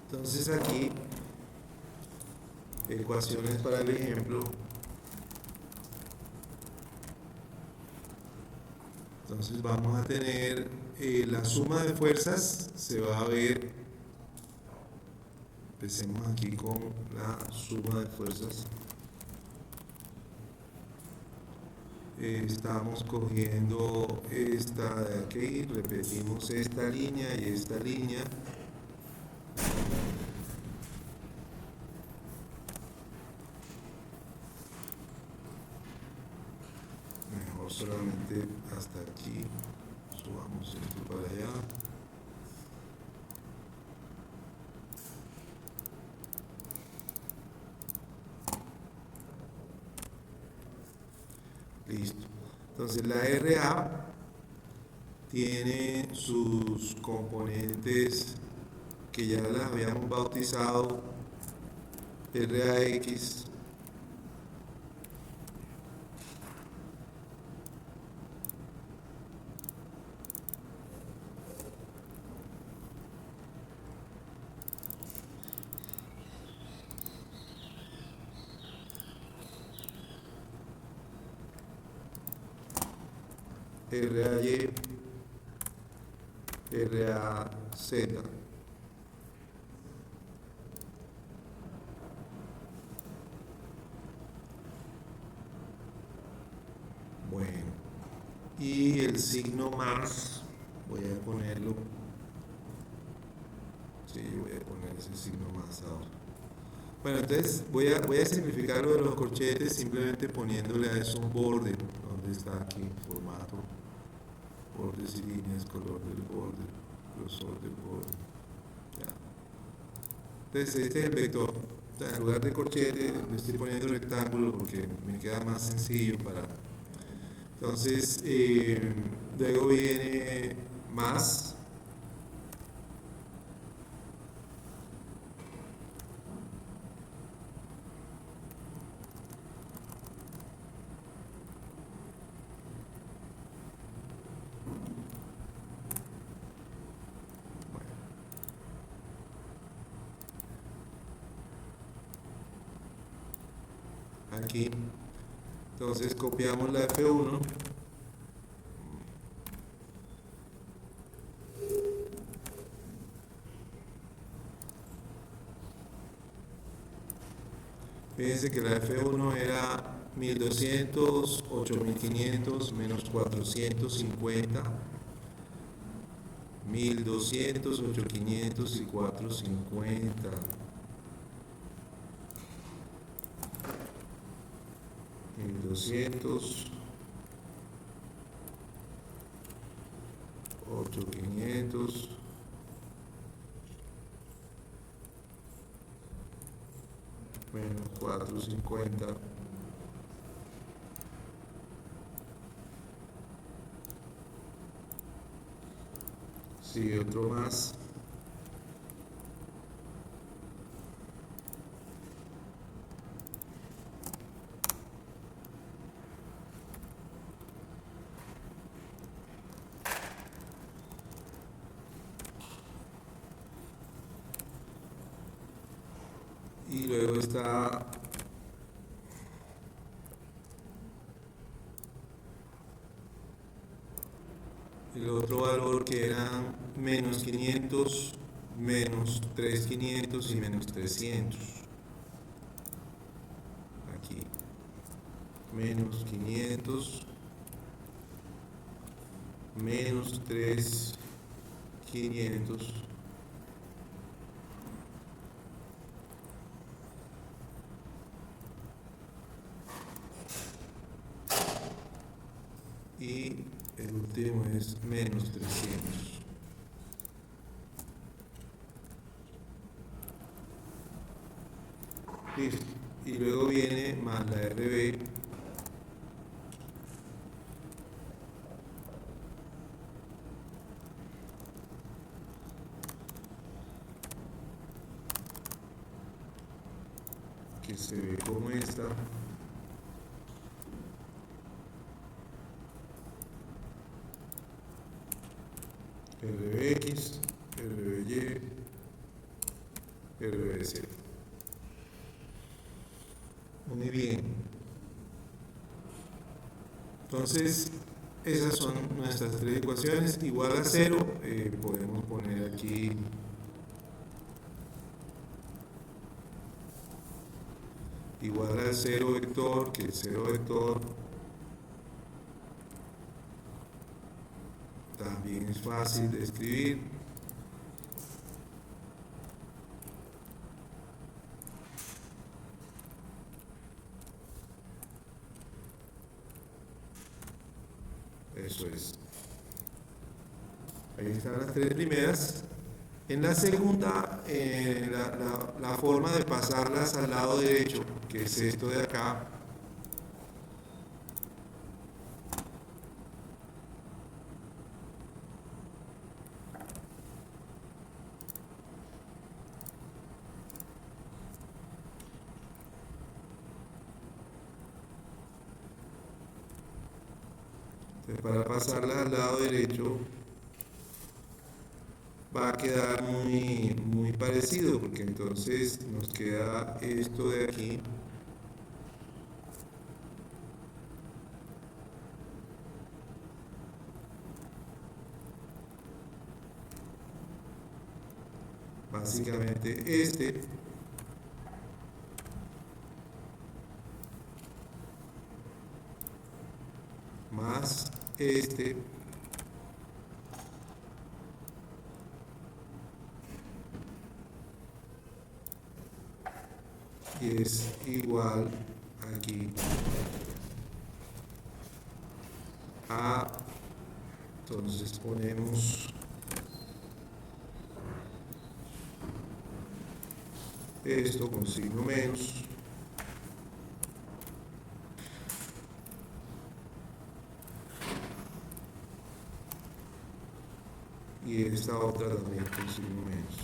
Entonces aquí, ecuaciones para el ejemplo. Entonces vamos a tener la suma de fuerzas, se va a ver, empecemos aquí con la suma de fuerzas. Estamos cogiendo esta de aquí, repetimos esta línea y esta línea. Mejor solamente hasta aquí, subamos esto para allá. Listo. Entonces la RA tiene sus componentes que ya las habíamos bautizado, RAX, RAY, RAZ. Bueno, y el signo más, voy a ponerlo, sí, voy a poner ese signo más ahora. Bueno, entonces voy a simplificar lo de los corchetes simplemente poniéndole a eso un borde, donde está aquí, formato, bordes y líneas, color del borde, grosor del borde. Ya. Entonces este es el vector. O sea, en lugar de corchete le estoy poniendo rectángulo porque me queda más sencillo para... Entonces, luego viene más. Aquí. Entonces copiamos la F1. Fíjense que la F1 era 1200, 8500 menos 450, 1200, 8500 y 450. 1200, 8500, menos 450. Sí, otro más. Y luego está el otro valor que eran menos 500, menos 3500 y menos 300. Aquí, menos 500, menos 3500. Y el último es menos 300. Listo. Y luego viene más la RB, que se ve como esta. RBX, RBY, RBC. Muy bien. Entonces, esas son nuestras tres ecuaciones. Igual a 0, podemos poner aquí igual al 0 vector, que el 0 vector también es fácil de escribir. Eso es. Ahí están las tres primeras. En la segunda, la forma de pasarlas al lado derecho, que es esto de acá, entonces, para pasarla al lado derecho va a quedar muy parecido, porque entonces nos queda esto de aquí, básicamente este, más este, y es igual aquí a, entonces ponemos esto con signo menos, y esta otra también con signo menos.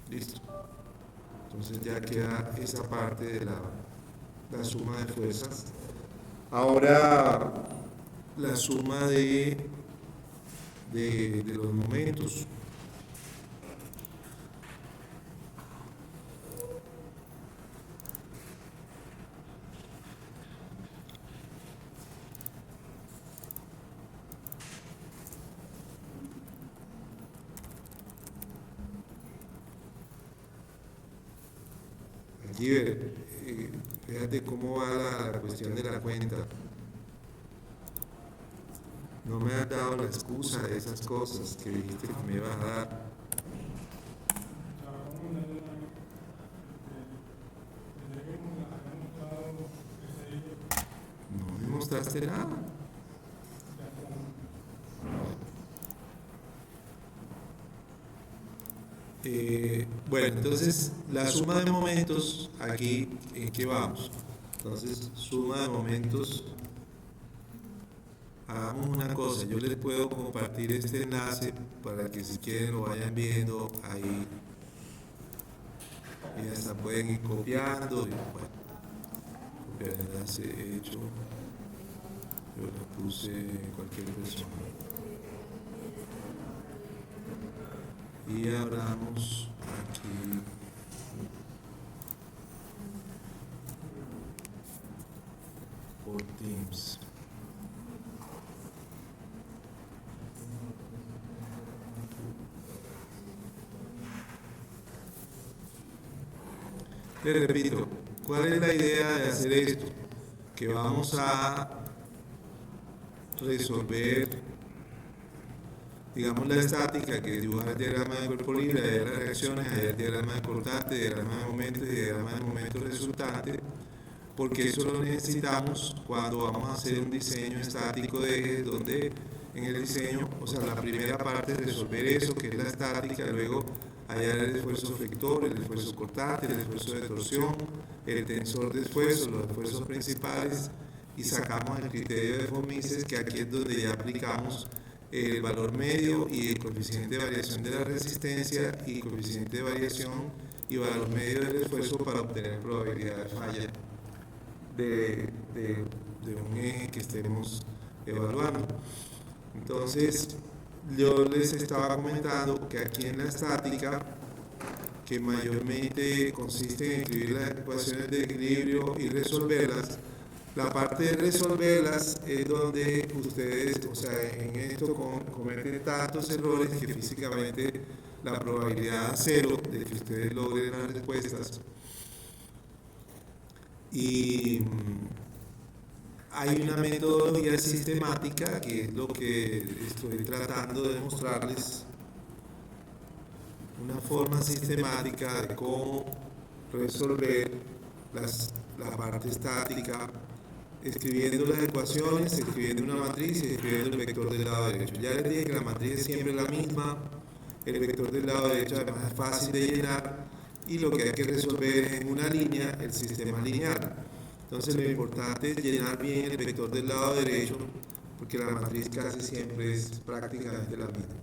Listo. Entonces ya queda esa parte de la suma de fuerzas. Ahora la suma de los momentos. Aquí fíjate cómo va la cuestión de la cuenta. No me has dado la excusa de esas cosas que dijiste que me ibas a dar. No me mostraste nada. Bueno, entonces la suma de momentos, aquí, ¿en qué vamos? Entonces, suma de momentos, hagamos una cosa, yo les puedo compartir este enlace para que si quieren lo vayan viendo ahí, y hasta pueden ir copiando, y bueno, copiar el enlace hecho, yo lo puse en cualquier persona. Y abramos aquí por Teams. Les repito, ¿cuál es la idea de hacer esto? Que vamos a resolver, digamos, la estática, que dibuja el diagrama de cuerpo libre, hay las reacciones, hay el diagrama de cortante, diagrama de momentos y diagrama de momentos resultante, porque eso lo necesitamos cuando vamos a hacer un diseño estático de ejes, donde en el diseño, o sea, la primera parte es resolver eso, que es la estática, luego hallar el esfuerzo flector, el esfuerzo cortante, el esfuerzo de torsión, el tensor de esfuerzo, los esfuerzos principales, y sacamos el criterio de von Mises, que aquí es donde ya aplicamos el valor medio y el coeficiente de variación de la resistencia y coeficiente de variación y valor medio del esfuerzo para obtener probabilidad de falla de un eje que estemos evaluando. Entonces, yo les estaba comentando que aquí en la estática, que mayormente consiste en escribir las ecuaciones de equilibrio y resolverlas, la parte de resolverlas es donde ustedes, o sea, en esto cometen tantos errores que físicamente la probabilidad cero de que ustedes logren las respuestas. Y hay una metodología sistemática que es lo que estoy tratando de mostrarles, una forma sistemática de cómo resolver la parte estática, escribiendo las ecuaciones, escribiendo una matriz y escribiendo el vector del lado derecho. Ya les dije que la matriz es siempre la misma, el vector del lado derecho además es fácil de llenar y lo que hay que resolver es en una línea el sistema lineal. Entonces lo importante es llenar bien el vector del lado derecho porque la matriz casi siempre es prácticamente la misma.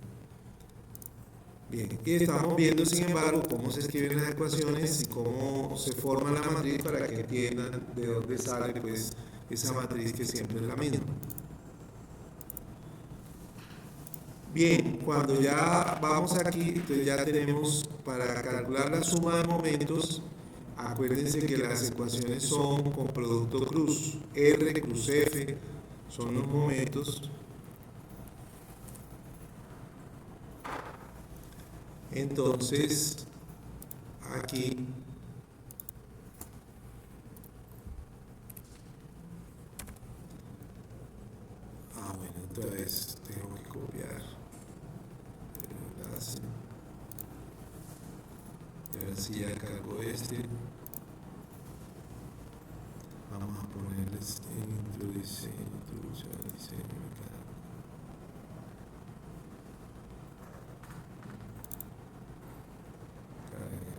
Bien, y estamos viendo sin embargo cómo se escriben las ecuaciones y cómo se forma la matriz para que entiendan de dónde sale pues esa matriz que siempre es la misma. Bien, cuando ya vamos aquí, entonces ya tenemos para calcular la suma de momentos, acuérdense que las ecuaciones son con producto cruz, R cruz F son los momentos. Entonces, aquí bueno, entonces tengo que copiar el enlace. Y ahora sí ya cargo este. Vamos a ponerles introducción al diseño mecánico. Cargar.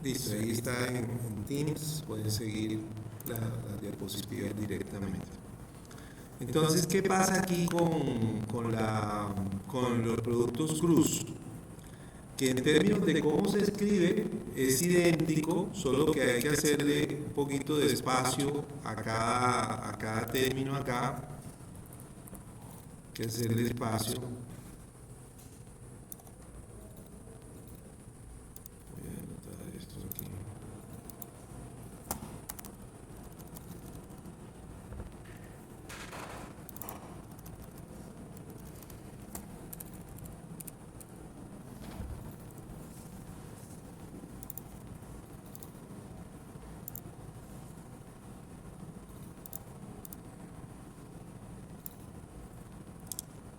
Listo, ahí está en Teams, pueden seguir la diapositiva directamente. Entonces, ¿qué pasa aquí con los productos cruz? Que en términos de cómo se escribe es idéntico, solo que hay que hacerle un poquito de espacio a cada término acá, hay que hacerle espacio. Voy a anotar esto aquí.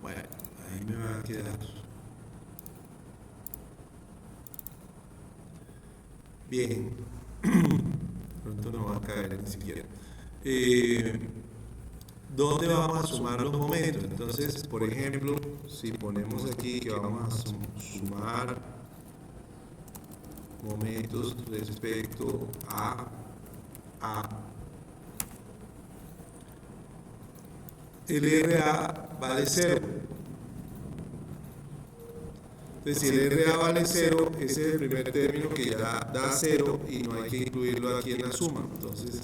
Bueno, ahí me va a quedar. Bien, pronto no va a caer ni siquiera. ¿Dónde vamos a sumar los momentos? Entonces, por ejemplo, si ponemos aquí que vamos a sumar momentos respecto a el RA vale 0. Entonces, si el RA vale 0, ese es el primer término que ya da 0 y no hay que incluirlo aquí en la suma. Entonces,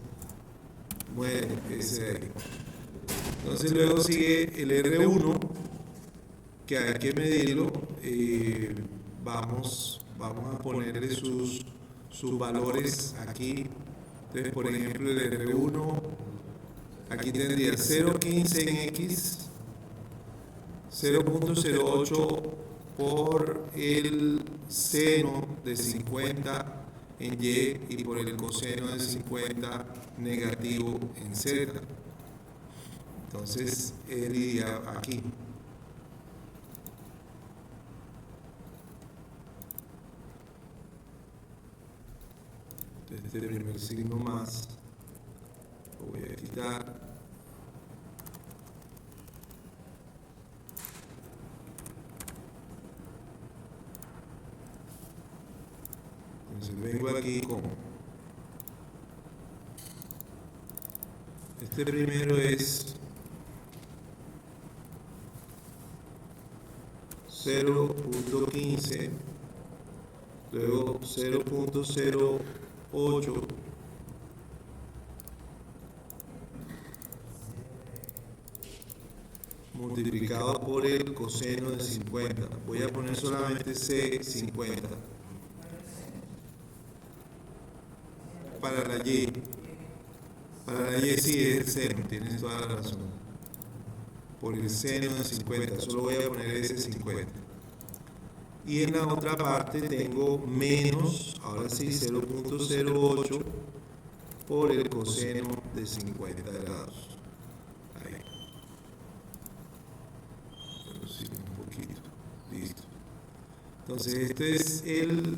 muere ese de ahí. Entonces, luego sigue el R1, que hay que medirlo. Vamos a ponerle sus valores aquí. Entonces, por ejemplo, el R1 aquí tendría 0.15 en X, 0.08 por el seno de 50 en Y y por el coseno de 50 negativo en Z. Entonces, él iría aquí. Este primer signo más lo voy a quitar vengo aquí con este primero es 0.15, luego 0.08, multiplicado por el coseno de 50. Voy a poner solamente C50. Para la Y. Para la Y sí es el seno, tienes toda la razón. Por el seno de 50, solo voy a poner ese 50. Y en la otra parte tengo menos, ahora sí, 0.08 por el coseno de 50 grados. Ahí. Pero sí, un poquito. Listo. Entonces este es el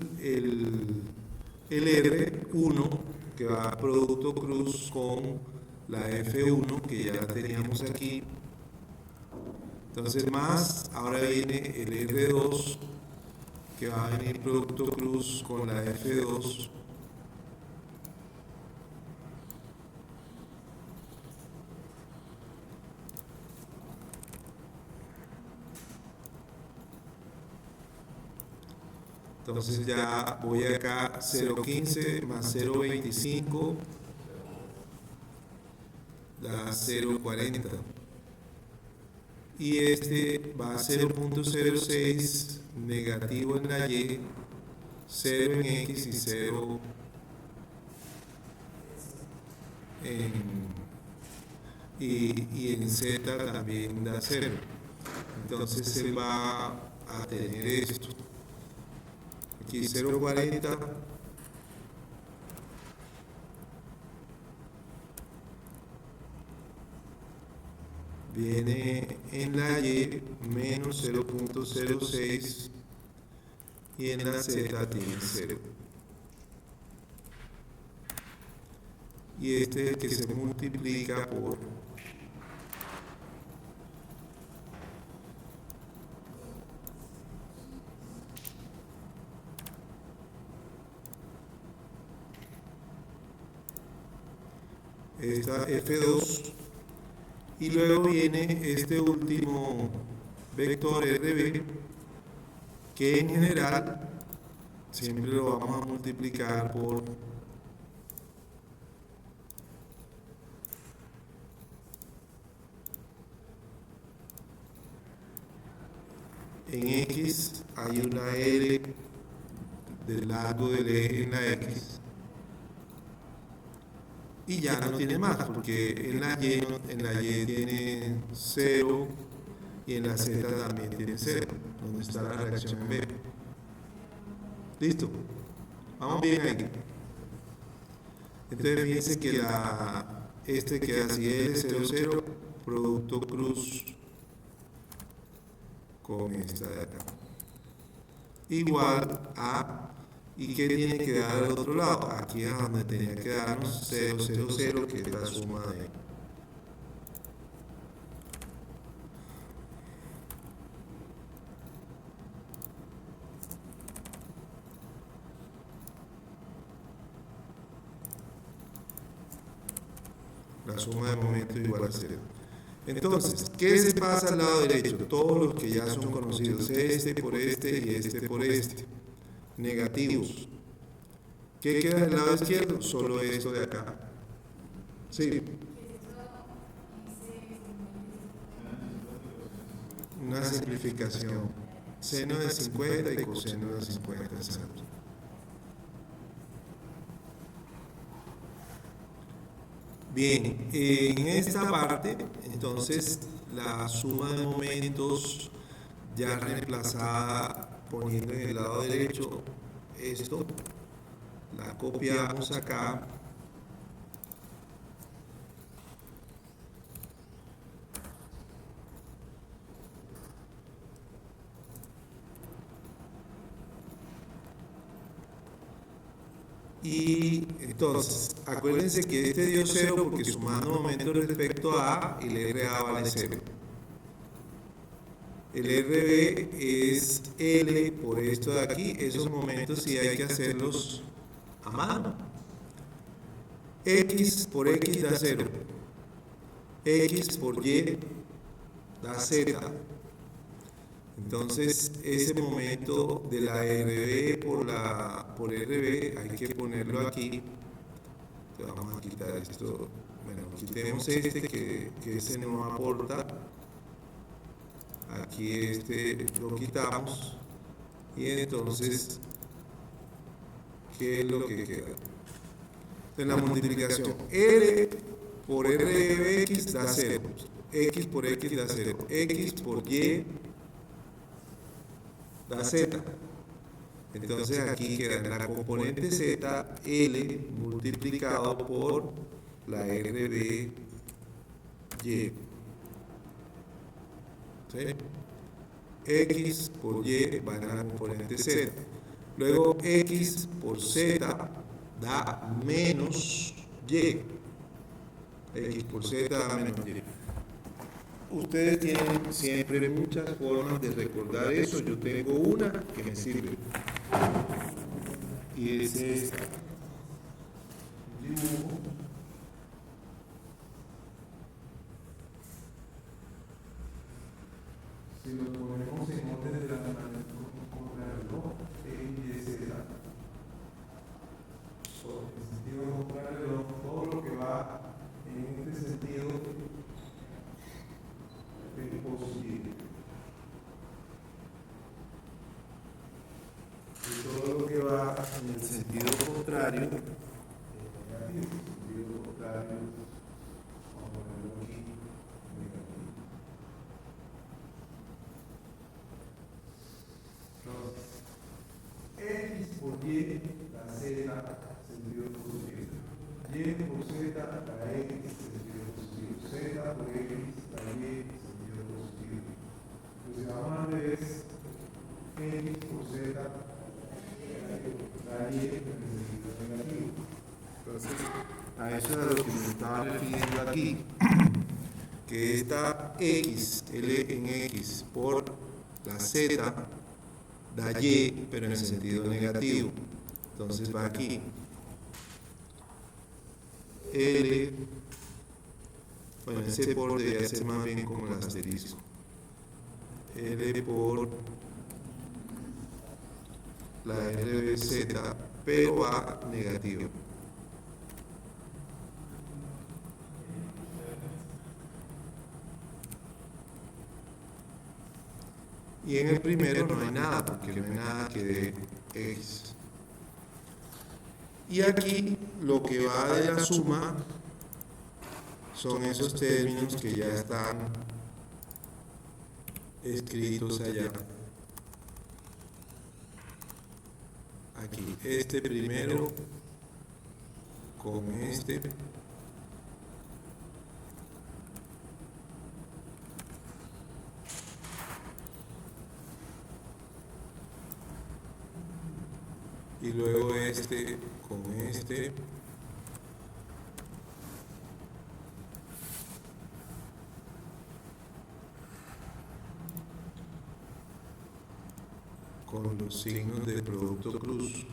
R1 que va a producto cruz con la F1 que ya la teníamos aquí. Entonces más, ahora viene el R2 que va a venir producto cruz con la F2. Entonces ya voy acá 0.15 más 0.25 da 0.40. Y este va a 0.06 negativo en la Y, 0 en X y 0 y en Z también da 0. Entonces se va a tener esto. Aquí 0.40 viene en la Y menos 0.06 y en la Z tiene 0. Y este es el que se multiplica por esta F2 y luego viene este último vector RB que en general siempre lo vamos a multiplicar por en X hay una L del largo del eje en la X y ya no tiene más porque en la Y tiene 0 y en la Z también tiene 0, donde está la reacción en B. Listo, vamos bien ahí. Entonces fíjense que este queda así, L00 producto cruz con esta de acá igual a, ¿y qué tiene que dar al otro lado? Aquí es donde tenía que darnos 000, que es la suma de la suma de momentos igual a 0. Entonces, ¿qué se pasa al lado derecho? Todos los que ya son conocidos, este por este y este por este, negativos. ¿Qué queda del lado izquierdo? Solo esto de acá. Sí. Una simplificación. Seno de 50 y coseno de 50. Exacto. Bien, en esta parte, entonces, la suma de momentos ya reemplazada poniendo en el lado derecho esto, la copiamos acá. Y entonces, acuérdense que este dio 0 porque sumando momentos respecto a A, el RA vale 0. El RB es L por esto de aquí. Esos momentos sí hay que hacerlos a mano. X por X da 0. X por Y da Z. Entonces, ese momento de la RB por RB hay que ponerlo aquí. Vamos a quitar esto. Bueno, quitemos este que ese no aporta. Aquí este lo quitamos. Y entonces, ¿qué es lo que queda? En la multiplicación, R por RBX da 0. X por X da 0. X por Y da Z. Entonces aquí queda la componente Z, L multiplicado por la RB Y. ¿Sí? X por Y va en la componente Z. Luego X por Z da menos Y. X por Z da menos Y. Ustedes tienen siempre muchas formas de recordar eso. Yo tengo una que me sirve. Y es esta. Dibujo. Si lo ponemos en orden de la contrarreloj, X, Y, Z. En sentido contrarreloj, todo lo que va en este sentido es positivo. Y todo lo que va en el sentido contrario es negativo. En sentido contrario, vamos a ponerlo aquí, negativo. Entonces, X por Y da Z, sentido positivo. Y por Z da X, sentido positivo. Z por X da Y, sentido positivo. Entonces, vamos al revés. X por Z da Y en el sentido negativo. Entonces, a eso es a lo que me estaba refiriendo aquí. Que esta X, L en X por la Z da Y, pero en el sentido negativo. Entonces va aquí. L, bueno, ese por debería ser más bien como el asterisco. L por la RBZ, pero va negativo. Y en el primero no hay nada, porque no hay nada que dé X. Y aquí lo que va de la suma son esos términos que ya están escritos allá. Aquí, este primero con este. Y luego este con este. Con los signos de producto cruz.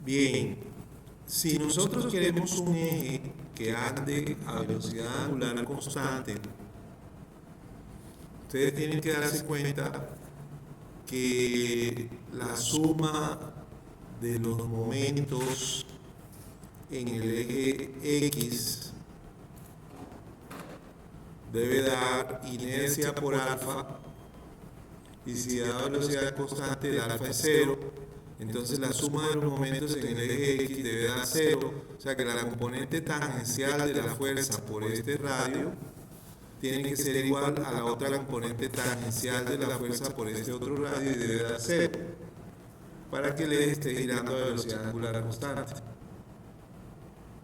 Bien, si nosotros queremos un eje que ande a velocidad angular constante, ustedes tienen que darse cuenta que la suma de los momentos en el eje X debe dar inercia por alfa, y si da velocidad constante el alfa es 0, entonces la suma de los momentos en el eje X debe dar 0, o sea que la componente tangencial de la fuerza por este radio tiene que ser igual a la otra componente tangencial de la fuerza por este otro radio y debe dar 0, para que el eje esté girando a velocidad angular constante.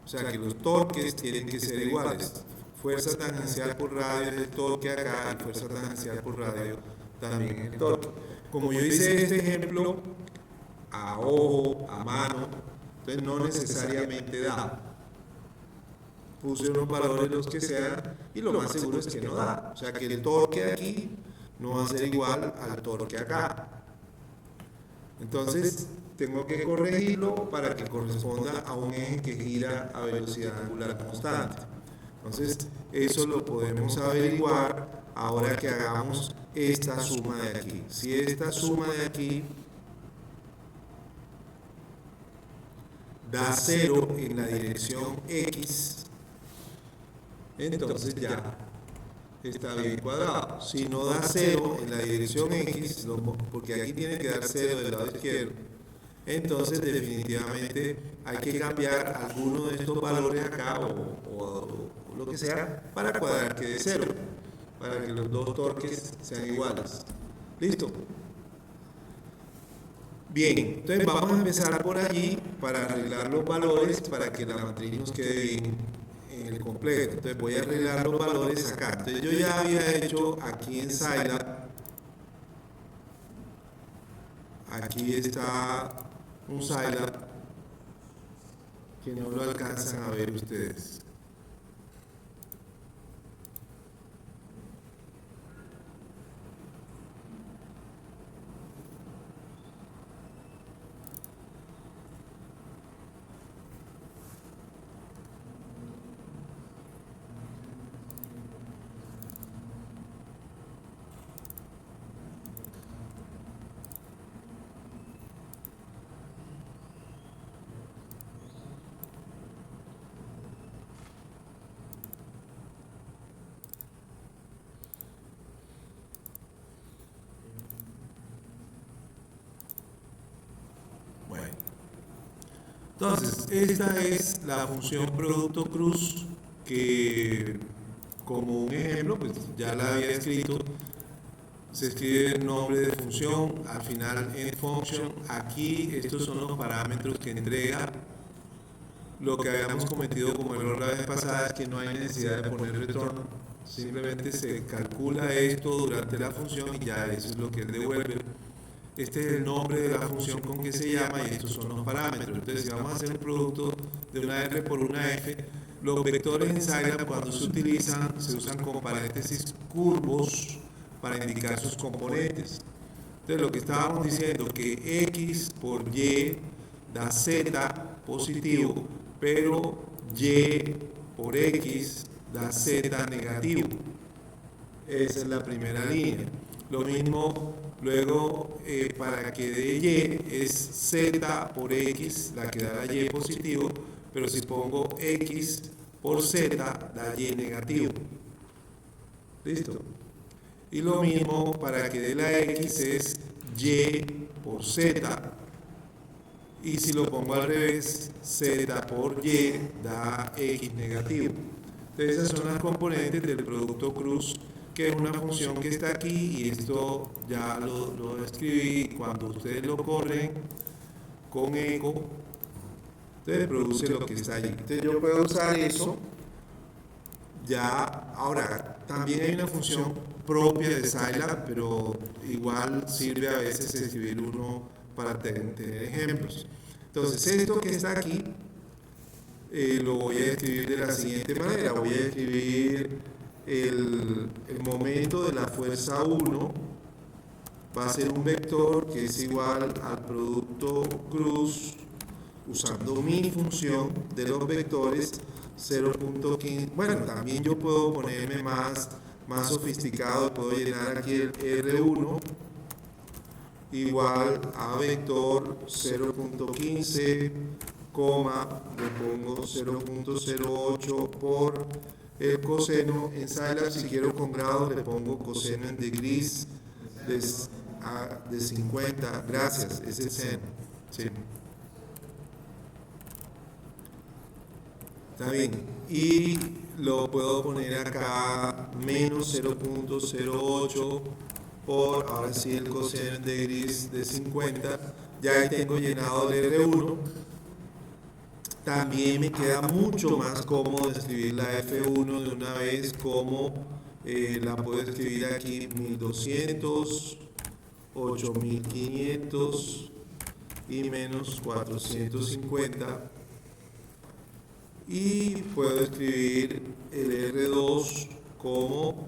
O sea que los torques tienen que ser iguales. Fuerza tangencial por radio es el torque acá, y fuerza tangencial por radio también es el torque. Como yo hice este ejemplo a ojo, a mano, entonces no necesariamente da. puse unos valores los que sean y lo más seguro es que no da. O sea que el torque aquí no va a ser igual al torque acá. Entonces tengo que corregirlo para que corresponda a un eje que gira a velocidad angular constante. Entonces eso lo podemos averiguar ahora que hagamos esta suma de aquí. Si esta suma de aquí da 0 en la dirección X, entonces ya está bien cuadrado. Si no da 0 en la dirección X, porque aquí tiene que dar 0 del lado izquierdo, entonces definitivamente hay que cambiar alguno de estos valores acá o lo que sea para cuadrar que dé 0, para que los dos torques sean iguales. ¿Listo? Bien, entonces vamos a empezar por allí para arreglar los valores para que la matriz nos quede bien en el completo. Entonces voy a arreglar los valores acá. Entonces yo ya había hecho aquí en Scilab, aquí está un Scilab que no lo alcanzan a ver ustedes. Entonces, esta es la función producto cruz que, como un ejemplo, pues ya la había escrito. Se escribe el nombre de función, al final end function. Aquí estos son los parámetros que entrega. Lo que habíamos cometido como error la vez pasada es que no hay necesidad de poner retorno. Simplemente se calcula esto durante la función y ya eso es lo que él devuelve. Este es el nombre de la función con que se llama y estos son los parámetros. Entonces, si vamos a hacer un producto de una R por una F, los vectores en Scilab cuando se utilizan, se usan con paréntesis curvos para indicar sus componentes. Entonces, lo que estábamos diciendo que X por Y da Z positivo, pero Y por X da Z negativo. Esa es la primera línea. Lo mismo luego para que dé Y es Z por X la que da la Y positivo, pero si pongo X por Z da Y negativo. ¿Listo? Y lo mismo para que dé la X es Y por Z. Y si lo pongo al revés, Z por Y da X negativo. Entonces esas son las componentes del producto cruz, que es una función que está aquí y esto ya lo escribí. Cuando ustedes lo corren con eco, entonces produce lo que está allí. Entonces yo puedo usar eso. Ya, ahora, también hay una función propia de Scilab, pero igual sirve a veces escribir uno para tener ejemplos. Entonces, esto que está aquí, lo voy a escribir de la siguiente manera. Voy a escribir el momento de la fuerza 1, va a ser un vector que es igual al producto cruz, usando mi función de los vectores 0.15. Bueno, también yo puedo ponerme más sofisticado, puedo llenar aquí el R1 igual a vector 0.15, le pongo 0.08 por el coseno. En Scilab, si quiero con grados, le pongo coseno en degrees de 50. Gracias, ese es seno. Sí. Está bien. Y lo puedo poner acá menos 0.08 por, ahora sí, el coseno en degrees de 50. Ya ahí tengo llenado el R1. También me queda mucho más cómodo escribir la F1 de una vez, como la puedo escribir aquí 1200, 8500 y menos 450. y puedo escribir el R2 como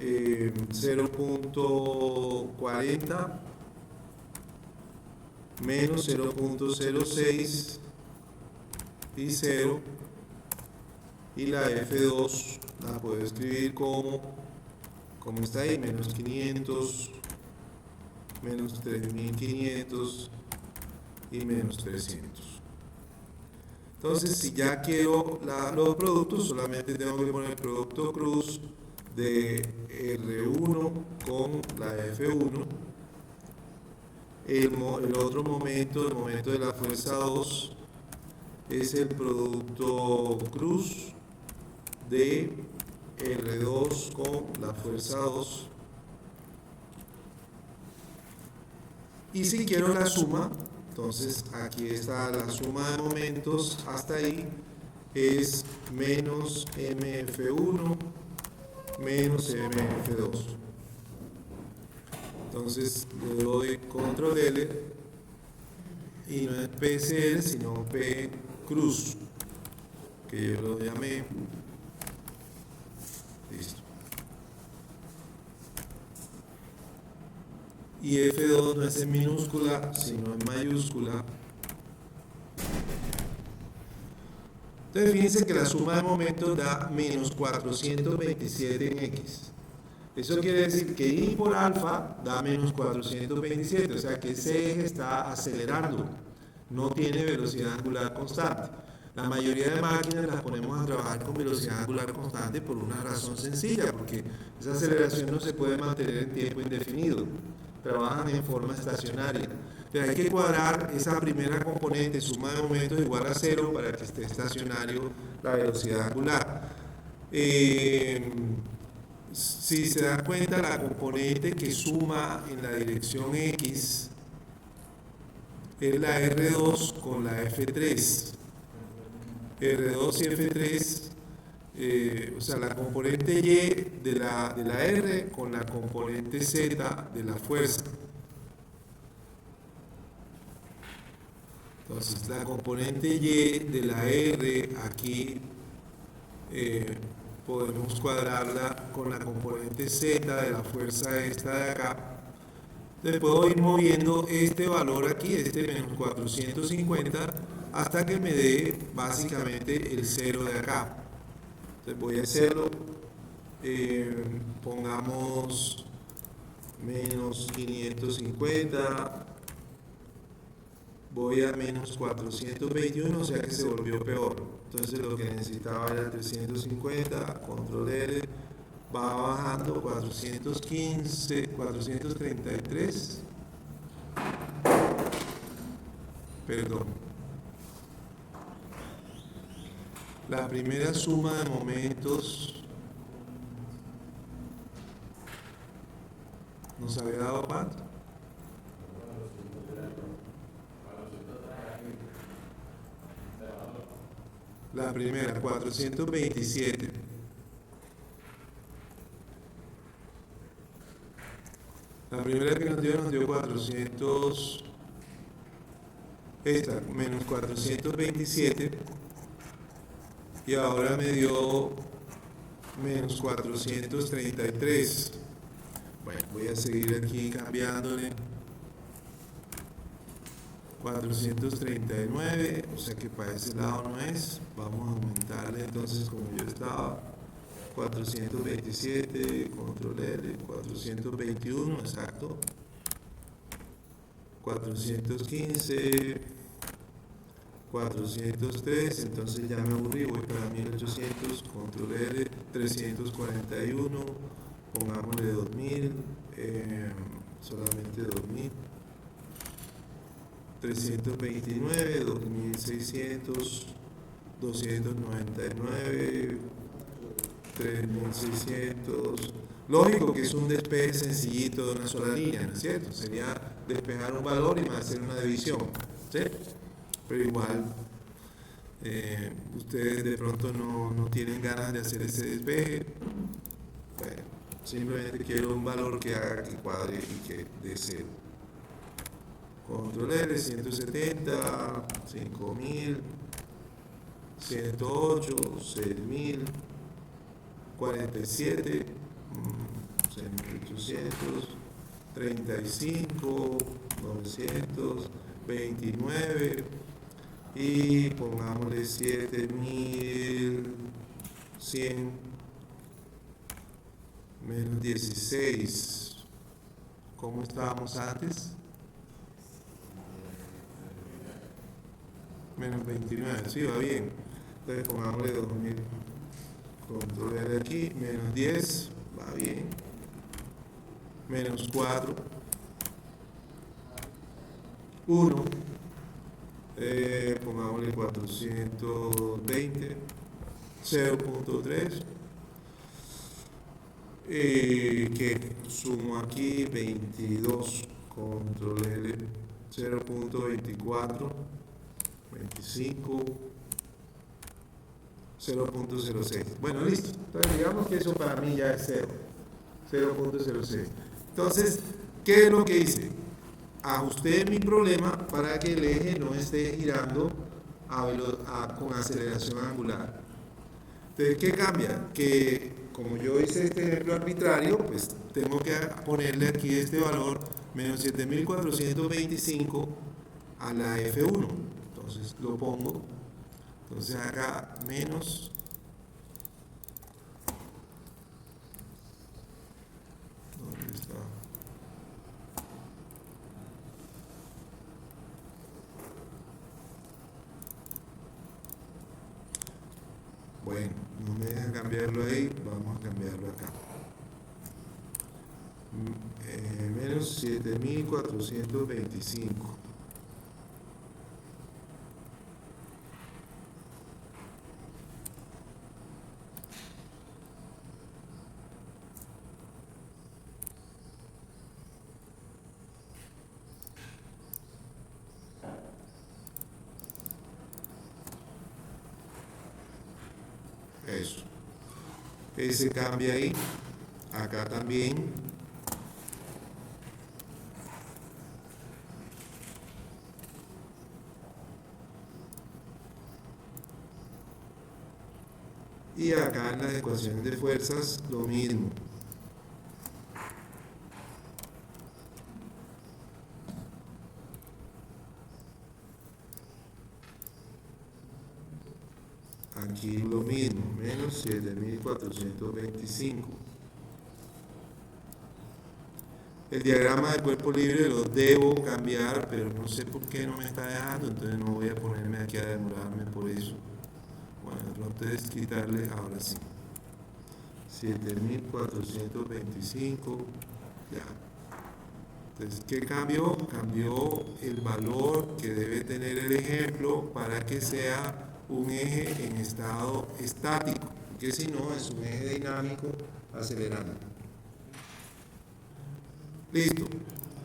0.40 menos 0.06 y 0, y la F2 la puedo escribir como está ahí, menos 500, menos 3500 y menos 300. Entonces, si ya quiero los productos, solamente tengo que poner el producto cruz de R1 con la F1. El otro momento, el momento de la fuerza 2, es el producto cruz de R2 con la fuerza 2. Y si quiero la suma, entonces aquí está la suma de momentos hasta ahí, es menos MF1 menos MF2. Entonces le doy control L y no es PCL sino P cruz, que yo lo llamé. Listo. Y F2 no es en minúscula sino en mayúscula. Entonces fíjense que la suma de momentos da menos 427 en X. Eso quiere decir que I por alfa da menos 427, o sea que ese eje está acelerando, no tiene velocidad angular constante. La mayoría de máquinas las ponemos a trabajar con velocidad angular constante por una razón sencilla, porque esa aceleración no se puede mantener en tiempo indefinido, trabajan en forma estacionaria. Entonces hay que cuadrar esa primera componente, suma de momentos igual a 0, para que esté estacionario la velocidad angular. Si se dan cuenta, la componente que suma en la dirección X es la R2 con la F3. R2 y F3, o sea, la componente Y de la R con la componente Z de la fuerza. Entonces, la componente Y de la R aquí podemos cuadrarla con la componente Z de la fuerza esta de acá. Entonces puedo ir moviendo este valor aquí, este menos 450, hasta que me dé básicamente el 0 de acá. Entonces voy a hacerlo, pongamos menos 550, voy a menos 421, o sea que se volvió peor. Entonces lo que necesitaba era 350, control L, va bajando, 415, 433, perdón. La primera suma de momentos nos había dado cuánto. La primera, 427. La primera que nos dio 400, esta, menos 427, y ahora me dio menos 433. Bueno, voy a seguir aquí cambiándole. 439, o sea que para ese lado no es. Vamos a aumentarle entonces como yo estaba. 427, control L, 421, exacto. 415, 403, entonces ya me aburrí, voy para 1800, control L, 341, pongámosle 2000, solamente 2000. 329, 2600, 299, 3600. Lógico que es un despeje sencillito de una sola línea, ¿no es cierto? Sería despejar un valor y más hacer una división, ¿sí? Pero igual, ustedes de pronto no tienen ganas de hacer ese despeje. Bueno, simplemente quiero un valor que haga que cuadre y que dé 0. Control L, 170, 5000, 108, 6000, 47, 6800, 35, 929 y pongámosle 7100 menos 16. ¿Cómo estábamos antes? Menos 29, sí, va bien. Entonces pongámosle 2000. Control R aquí, menos 10, va bien. Menos 4. 1. Pongámosle 420. 0.3. Que sumo aquí 22. Control L. 0.24. 25. 0.06. Bueno, listo. Entonces digamos que eso para mí ya es 0. 0.06. Entonces, ¿qué es lo que hice? Ajusté mi problema para que el eje no esté girando con aceleración angular. Entonces, ¿qué cambia? Que como yo hice este ejemplo arbitrario, pues tengo que ponerle aquí este valor, menos 7425 a la F1. Entonces lo pongo. Entonces acá menos ¿dónde está? Bueno, no me dejan cambiarlo ahí, vamos a cambiarlo acá. Menos 7425. Eso. Ese cambia ahí. Acá también. Y acá en las ecuaciones de fuerzas lo mismo. Aquí lo mismo, menos 7425. El diagrama del cuerpo libre lo debo cambiar, pero no sé por qué no me está dejando, entonces no voy a ponerme aquí a demorarme por eso. Bueno, de pronto es quitarle, ahora sí. 7425, ya. Entonces, ¿qué cambió? Cambió el valor que debe tener el ejemplo para que sea un eje en estado estático, porque si no es un eje dinámico acelerando. Listo.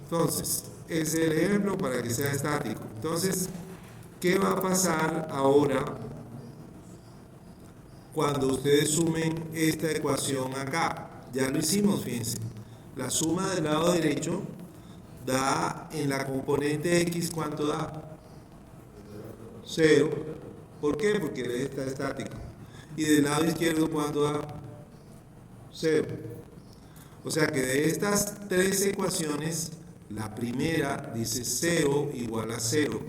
Entonces, ese es el ejemplo para que sea estático. Entonces, ¿qué va a pasar ahora cuando ustedes sumen esta ecuación acá? Ya lo hicimos, fíjense. La suma del lado derecho da en la componente X, ¿cuánto da? 0. ¿Por qué? Porque el eje está estático. Y del lado izquierdo, ¿cuánto da? 0. O sea que de estas tres ecuaciones, la primera dice 0 igual a 0.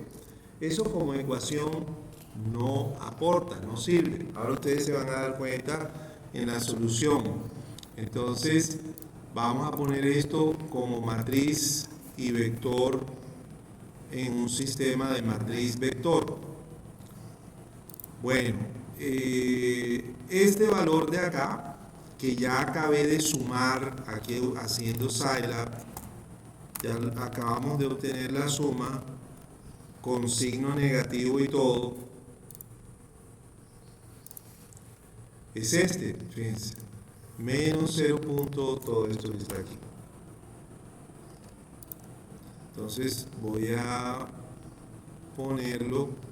Eso como ecuación no aporta, no sirve. Ahora ustedes se van a dar cuenta en la solución. Entonces, vamos a poner esto como matriz y vector en un sistema de matriz vector. Bueno, este valor de acá, que ya acabé de sumar aquí haciendo Scilab, ya acabamos de obtener la suma con signo negativo y todo, es este, fíjense, menos 0. Todo esto que está aquí. Entonces voy a ponerlo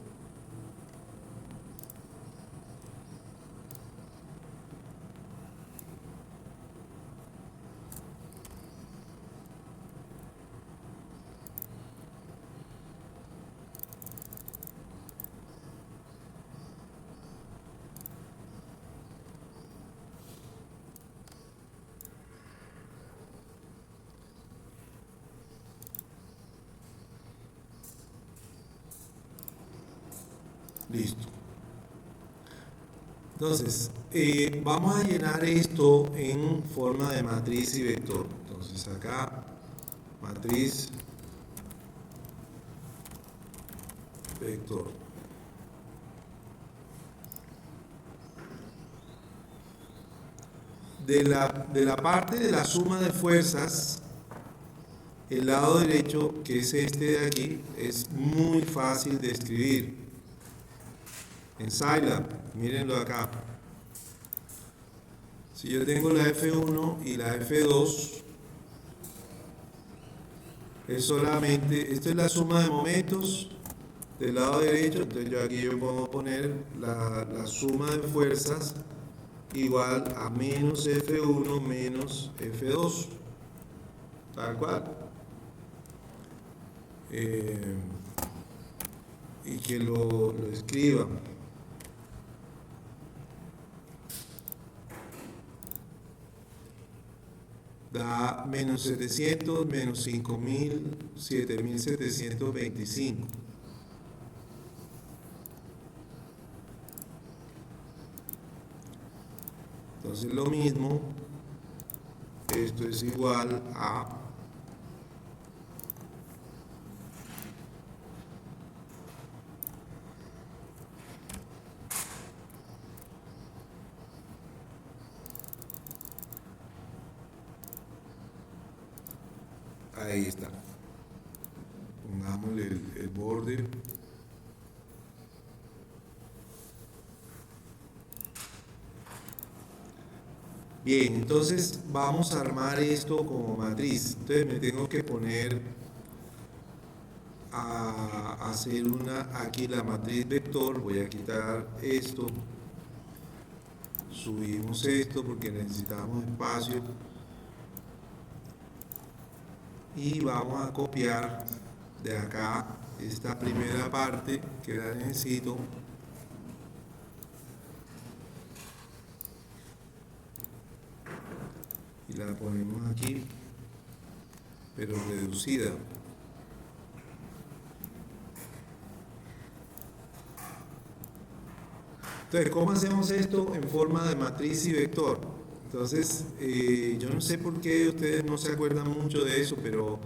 Listo. Entonces, vamos a llenar esto en forma de matriz y vector. Entonces acá, matriz, vector. De la parte de la suma de fuerzas, el lado derecho, que es este de aquí, es muy fácil de escribir. En Scilab, mírenlo acá. Si yo tengo la F1 y la F2, es solamente, esto es la suma de momentos del lado derecho, entonces yo puedo poner la suma de fuerzas igual a menos F1 menos F2, tal cual. Y que lo escriba. Da menos 700 menos 5000, 7725. Entonces lo mismo, esto es igual a ahí está. Pongámosle el borde. Bien, entonces vamos a armar esto como matriz. Entonces me tengo que poner a hacer aquí la matriz vector. Voy a quitar esto. Subimos esto porque necesitamos espacio. Y vamos a copiar de acá esta primera parte que la necesito. Y la ponemos aquí, pero reducida. Entonces, ¿cómo hacemos esto en forma de matriz y vector? Entonces, yo no sé por qué ustedes no se acuerdan mucho de eso, pero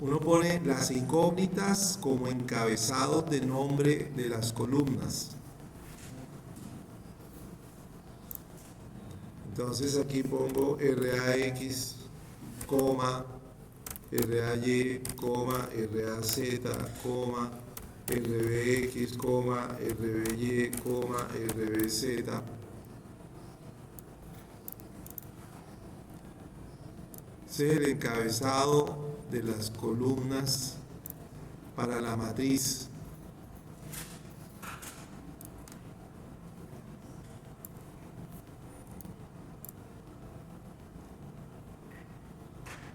uno pone las incógnitas como encabezados de nombre de las columnas. Entonces aquí pongo RAX, RAY, RAZ, RBX, RBY, RBZ. Ese es el encabezado de las columnas para la matriz.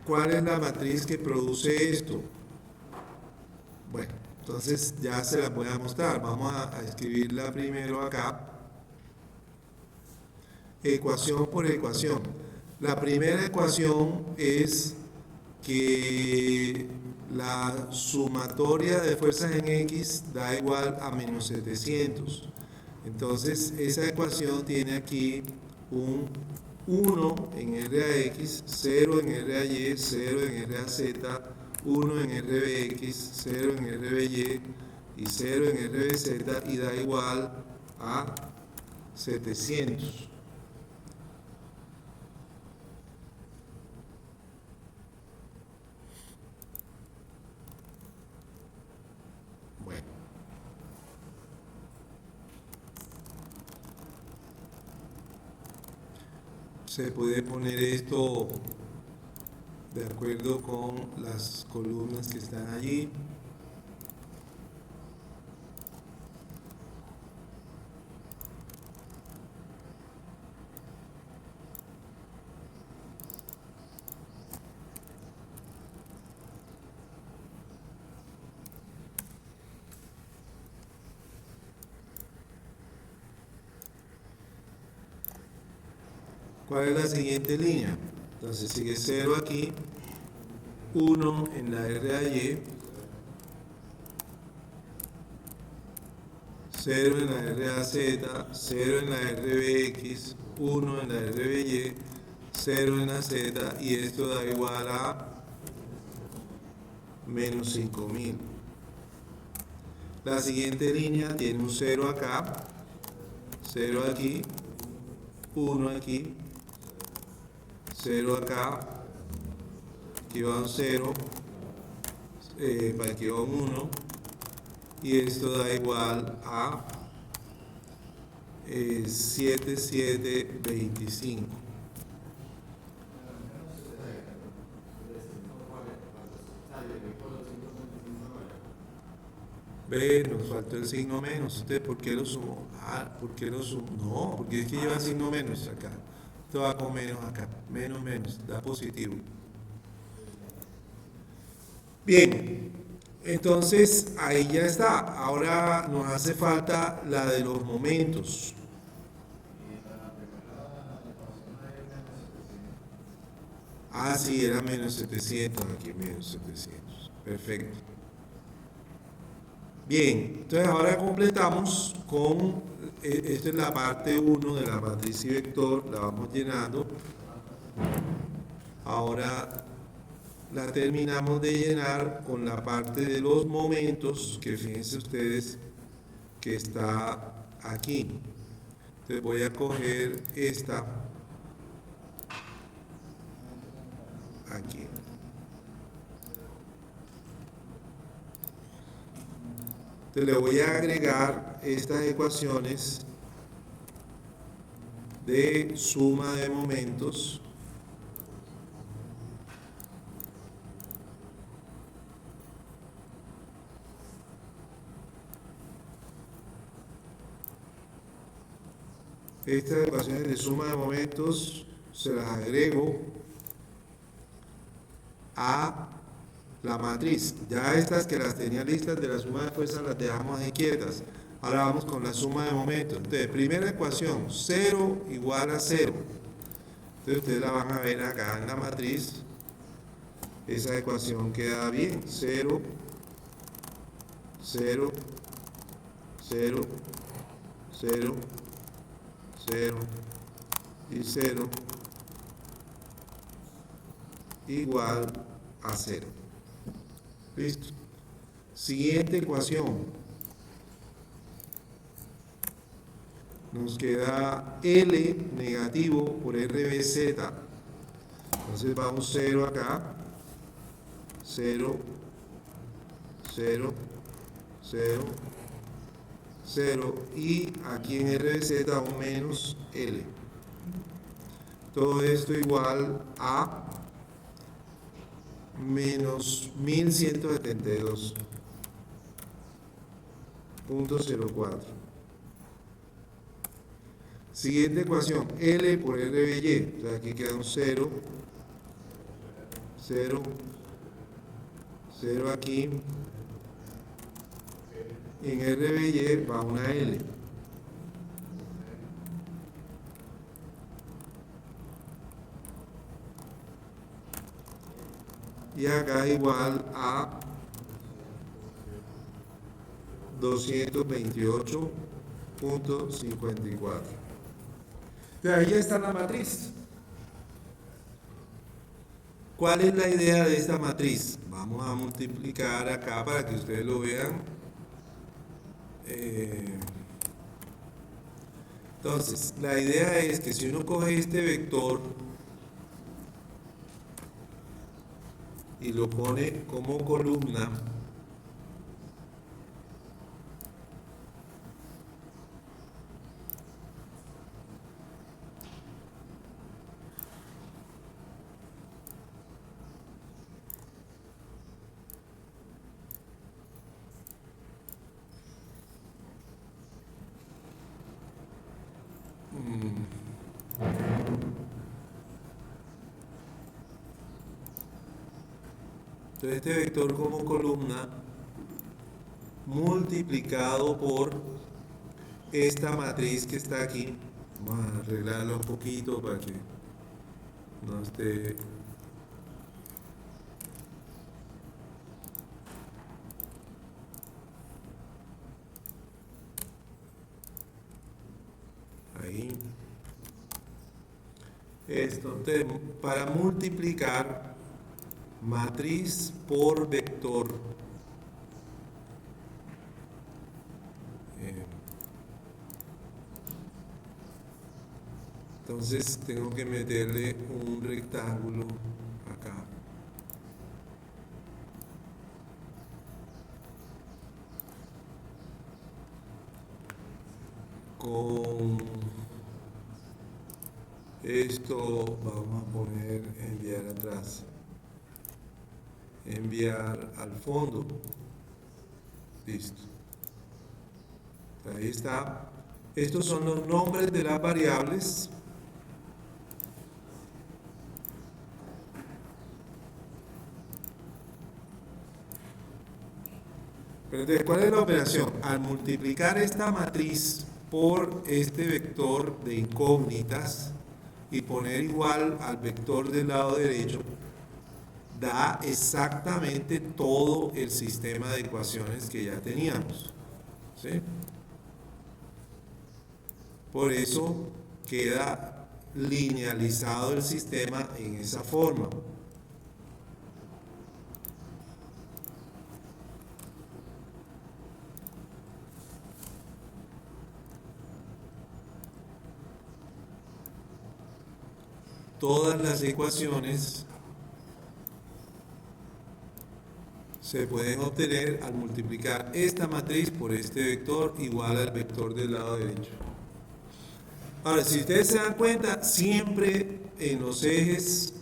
¿Cuál es la matriz que produce esto? Bueno, entonces ya se la voy a mostrar. Vamos a escribirla primero acá. Ecuación por ecuación. La primera ecuación es que la sumatoria de fuerzas en X da igual a menos 700. Entonces esa ecuación tiene aquí un 1 en RAX, 0 en RAY, 0 en RAZ, 1 en RBX, 0 en RBY y 0 en RBZ y da igual a 700. Bueno. Se puede poner esto de acuerdo con las columnas que están allí. ¿Cuál es la siguiente línea? Entonces sigue 0 aquí, 1 en la RAY, 0 en la RAZ, 0 en la RBX, 1 en la RBY, 0 en la Z, y esto da igual a menos 5000. La siguiente línea tiene un 0 acá, 0 aquí, 1 aquí, 0 acá, aquí va un 0, para aquí va un 1, y esto da igual a 7725. Ve, nos faltó el signo menos. ¿Usted por qué lo sumó? ¿Por qué lo sumó? No, porque es que lleva signo menos acá. Esto va con menos acá. Menos, menos. Da positivo. Bien. Entonces, ahí ya está. Ahora nos hace falta la de los momentos. Ah, sí, era menos 700. Aquí menos 700. Perfecto. Bien, entonces ahora completamos con, esta es la parte 1 de la matriz y vector, la vamos llenando. Ahora la terminamos de llenar con la parte de los momentos, que fíjense ustedes que está aquí. Entonces voy a coger esta aquí. Entonces le voy a agregar estas ecuaciones de suma de momentos. Estas ecuaciones de suma de momentos se las agrego a la matriz. Ya estas que las tenía listas de la suma de fuerzas las dejamos ahí quietas. Ahora vamos con la suma de momentos. Entonces, primera ecuación, 0 igual a 0. Entonces ustedes la van a ver acá en la matriz. Esa ecuación queda bien. 0, 0, 0, 0, 0 y 0 igual a 0. Listo. Siguiente ecuación. Nos queda L negativo por RBZ. Entonces va un 0 acá. 0, 0, 0, 0. Y aquí en RBZ un menos L. Todo esto igual a menos 1172.04. Siguiente ecuación, L por RBY. Entonces aquí queda un 0, 0, 0 aquí. Y en RBY va una L. Y acá igual a 228.54. De ahí está la matriz. ¿Cuál es la idea de esta matriz? Vamos a multiplicar acá para que ustedes lo vean. Entonces, la idea es que si uno coge este vector y lo pone como columna, entonces este vector como columna multiplicado por esta matriz que está aquí. Vamos a arreglarla un poquito para que no esté. esto. Entonces, para multiplicar matriz por vector, eh, entonces tengo que meterle un rectángulo acá. Con esto vamos a poner enviar atrás, enviar al fondo. Listo. Ahí está. Estos son los nombres de las variables. Pero entonces, ¿cuál es la operación? Al multiplicar esta matriz por este vector de incógnitas y poner igual al vector del lado derecho, da exactamente todo el sistema de ecuaciones que ya teníamos. ¿Sí? Por eso queda linealizado el sistema en esa forma. Todas las ecuaciones se pueden obtener al multiplicar esta matriz por este vector igual al vector del lado derecho. Ahora, si ustedes se dan cuenta, siempre en los ejes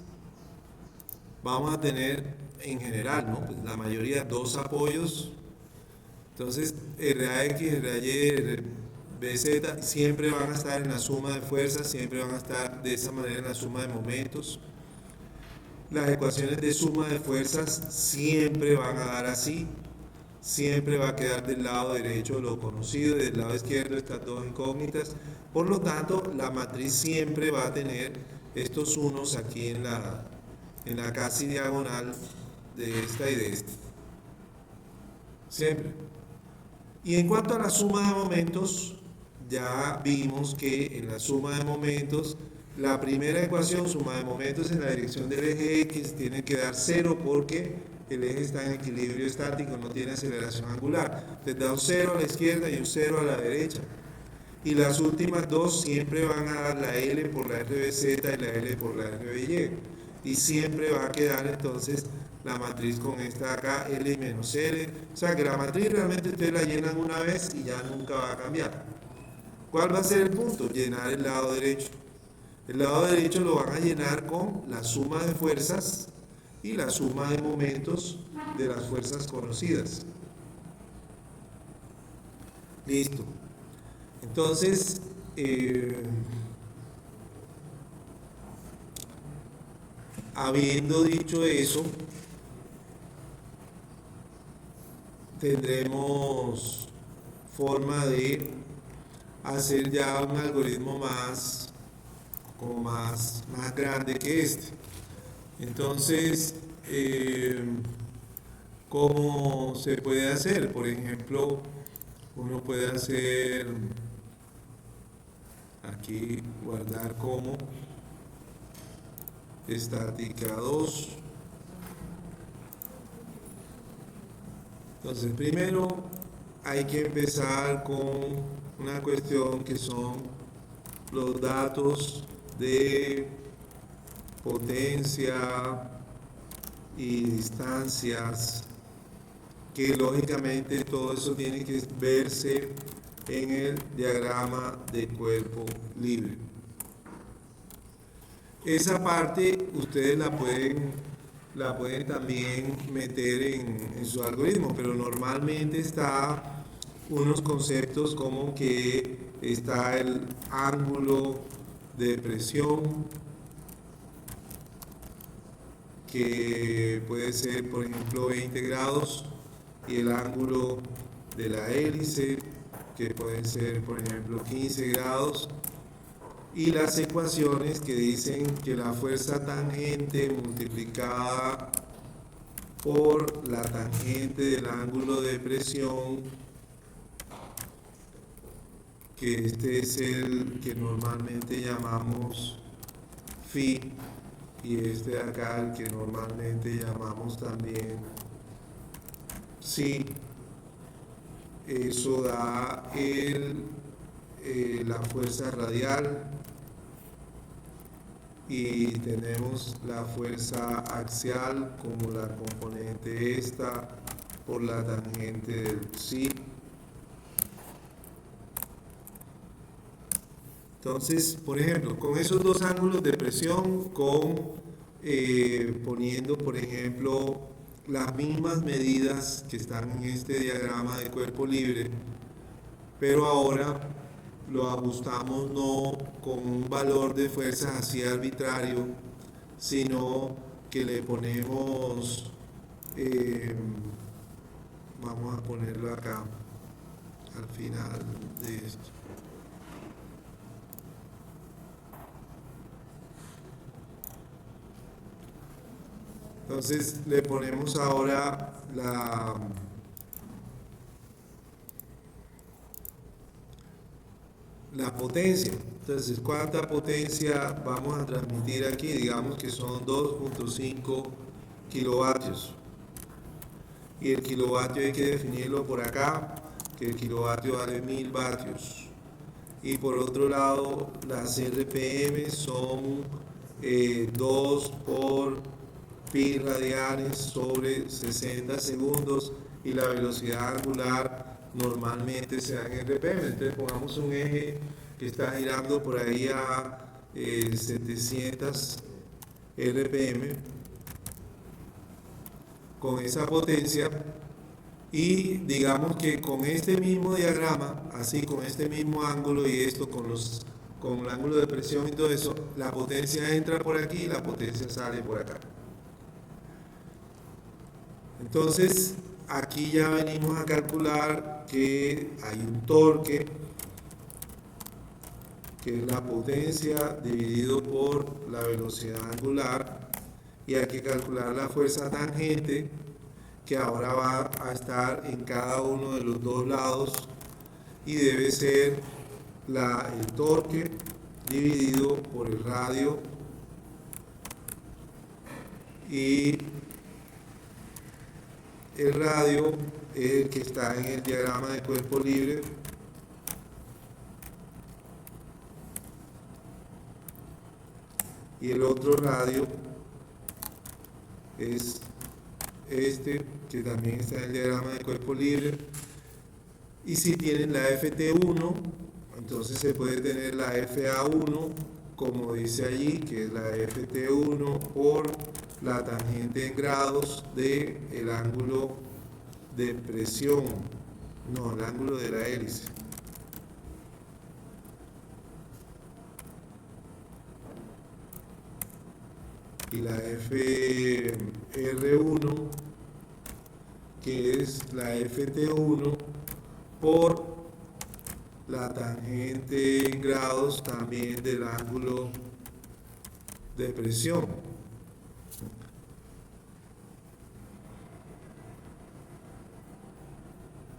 vamos a tener en general, ¿no? Pues la mayoría dos apoyos. Entonces, RAX, RAY, BZ siempre van a estar en la suma de fuerzas, siempre van a estar de esa manera en la suma de momentos. Las ecuaciones de suma de fuerzas siempre van a dar así, siempre va a quedar del lado derecho lo conocido y del lado izquierdo estas dos incógnitas. Por lo tanto, la matriz siempre va a tener estos unos aquí en la casi diagonal de esta y de esta. Siempre. Y en cuanto a la suma de momentos, ya vimos que en la suma de momentos, la primera ecuación, suma de momentos en la dirección del eje X, tiene que dar 0 porque el eje está en equilibrio estático, no tiene aceleración angular. Entonces da un 0 a la izquierda y un 0 a la derecha. Y las últimas dos siempre van a dar la L por la RBZ y la L por la RBY. Y siempre va a quedar entonces la matriz con esta de acá, L menos L. O sea que la matriz realmente ustedes la llenan una vez y ya nunca va a cambiar. ¿Cuál va a ser el punto? Llenar el lado derecho. El lado derecho lo van a llenar con la suma de fuerzas y la suma de momentos de las fuerzas conocidas. Listo. Entonces, habiendo dicho eso, tendremos forma de hacer ya un algoritmo más grande que este. Entonces, ¿cómo se puede hacer? Por ejemplo, uno puede hacer aquí, guardar como estática 2. Entonces, primero hay que empezar con una cuestión que son los datos de potencia y distancias, que lógicamente todo eso tiene que verse en el diagrama de cuerpo libre. Esa parte ustedes la pueden también meter en su algoritmo, pero normalmente está unos conceptos como que está el ángulo de presión, que puede ser por ejemplo 20 grados, y el ángulo de la hélice, que pueden ser por ejemplo 15 grados, y las ecuaciones que dicen que la fuerza tangente multiplicada por la tangente del ángulo de presión, que este es el que normalmente llamamos phi, y este de acá, el que normalmente llamamos también psi. Eso da la fuerza radial, y tenemos la fuerza axial como la componente esta por la tangente del psi. Entonces, por ejemplo, con esos dos ángulos de presión, poniendo, por ejemplo, las mismas medidas que están en este diagrama de cuerpo libre, pero ahora lo ajustamos no con un valor de fuerza así arbitrario, sino que le ponemos, eh, vamos a ponerlo acá al final de esto. Entonces le ponemos ahora la potencia. Entonces, ¿cuánta potencia vamos a transmitir aquí? Digamos que son 2.5 kilovatios. Y el kilovatio hay que definirlo por acá, que el kilovatio vale 1000 vatios. Y por otro lado, las RPM son 2 por pi radianes sobre 60 segundos, y la velocidad angular normalmente se da en RPM. Entonces pongamos un eje que está girando por ahí a 700 RPM con esa potencia, y digamos que con este mismo diagrama, así con este mismo ángulo y esto con el ángulo de presión y todo eso, la potencia entra por aquí y la potencia sale por acá. Entonces, aquí ya venimos a calcular que hay un torque, que es la potencia dividido por la velocidad angular, y hay que calcular la fuerza tangente, que ahora va a estar en cada uno de los dos lados, y debe ser el torque dividido por el radio, y el radio es el que está en el diagrama de cuerpo libre, y el otro radio es este, que también está en el diagrama de cuerpo libre. Y si tienen la FT1, entonces se puede tener la FA1, como dice allí, que es la FT1 por la tangente en grados del ángulo de presión, no, el ángulo de la hélice. Y la FR1, que es la FT1 por la tangente en grados también del ángulo de presión.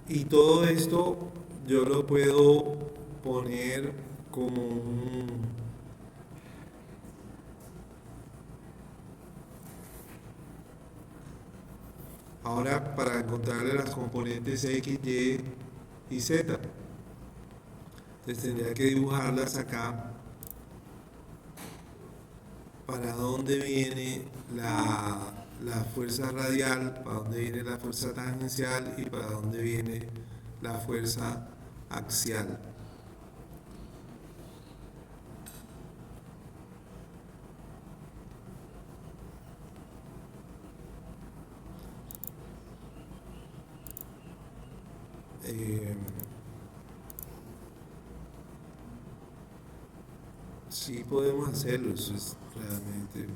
Y todo esto yo lo puedo poner como ahora, para encontrarle las componentes X, Y y Z, entonces tendría que dibujarlas acá. Para dónde viene la fuerza radial, para dónde viene la fuerza tangencial y para dónde viene la fuerza axial. Sí podemos hacerlo, eso es realmente.